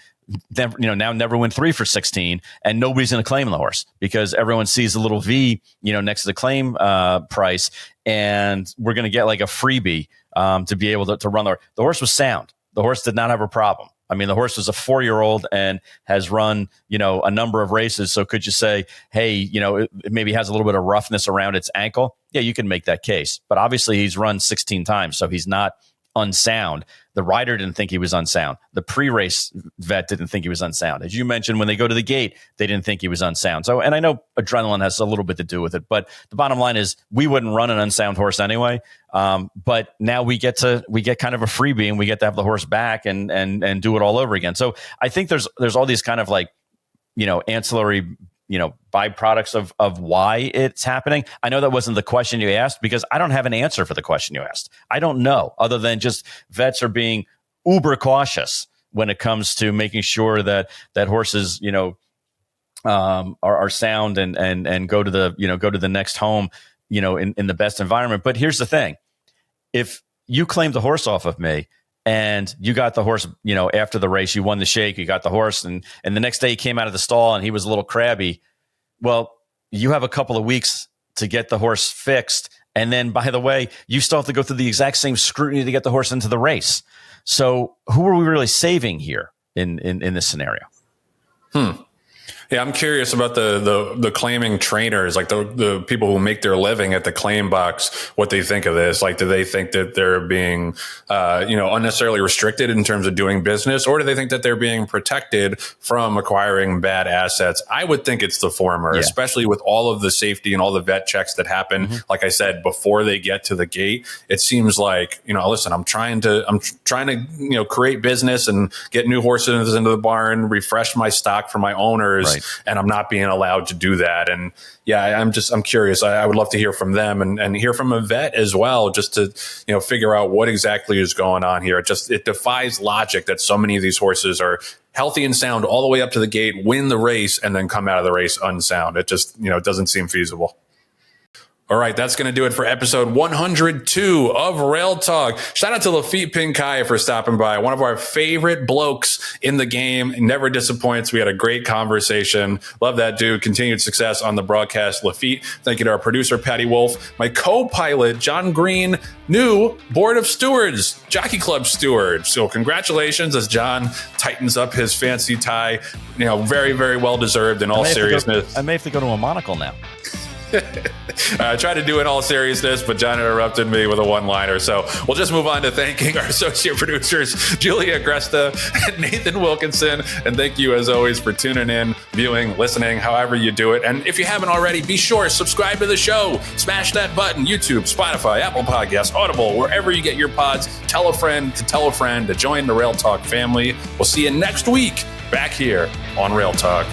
Speaker 2: now never win 3 for 16, and nobody's going to claim the horse because everyone sees a little V, next to the claim price, and we're going to get like a freebie to be able to run the horse was sound. The horse did not have a problem. I mean, the horse was a 4-year-old and has run, a number of races. So could you say, hey, it maybe has a little bit of roughness around its ankle? Yeah, you can make that case. But obviously he's run 16 times, so he's not unsound. The rider didn't think he was unsound. The pre-race vet didn't think he was unsound. As you mentioned, when they go to the gate, they didn't think he was unsound. So, and I know adrenaline has a little bit to do with it, but the bottom line is we wouldn't run an unsound horse anyway. But now we get kind of a freebie, and we get to have the horse back and do it all over again. So I think there's all these kind of like, ancillary, byproducts of why it's happening. I know that wasn't the question you asked because I don't have an answer for the question you asked. I don't know, other than just vets are being uber cautious when it comes to making sure that horses, are sound and go to the next home, in the best environment. But here's the thing. If you claimed the horse off of me and you got the horse, after the race, you won the shake, you got the horse, and the next day he came out of the stall and he was a little crabby. Well, you have a couple of weeks to get the horse fixed. And then, by the way, you still have to go through the exact same scrutiny to get the horse into the race. So who are we really saving here in this scenario?
Speaker 1: Yeah, I'm curious about the claiming trainers, like the people who make their living at the claim box, what they think of this. Like, do they think that they're being, unnecessarily restricted in terms of doing business, or do they think that they're being protected from acquiring bad assets? I would think it's the former, especially with all of the safety and all the vet checks that happen. Mm-hmm. Like I said, before they get to the gate, it seems like, listen, I'm trying to, create business and get new horses into the barn, refresh my stock for my owners. Right. And I'm not being allowed to do that. And yeah, I'm curious. I would love to hear from them and hear from a vet as well, just to, figure out what exactly is going on here. It defies logic that so many of these horses are healthy and sound all the way up to the gate, win the race, and then come out of the race unsound. It just, doesn't seem feasible. All right, that's going to do it for episode 102 of Rail Talk. Shout out to Laffit Pincay for stopping by. One of our favorite blokes in the game. Never disappoints. We had a great conversation. Love that dude. Continued success on the broadcast, Laffit. Thank you to our producer, Patty Wolf. My co-pilot, Jon Green, new Board of Stewards, Jockey Club steward. So congratulations as John tightens up his fancy tie. Very, very well deserved in all seriousness.
Speaker 2: I may have to go to a monocle now.
Speaker 1: I tried to do it in all seriousness, but John interrupted me with a one-liner. So we'll just move on to thanking our associate producers, Julia Agresta and Nathan Wilkinson. And thank you, as always, for tuning in, viewing, listening, however you do it. And if you haven't already, be sure to subscribe to the show. Smash that button. YouTube, Spotify, Apple Podcasts, Audible, wherever you get your pods. Tell a friend to join the Rail Talk family. We'll see you next week back here on Rail Talk.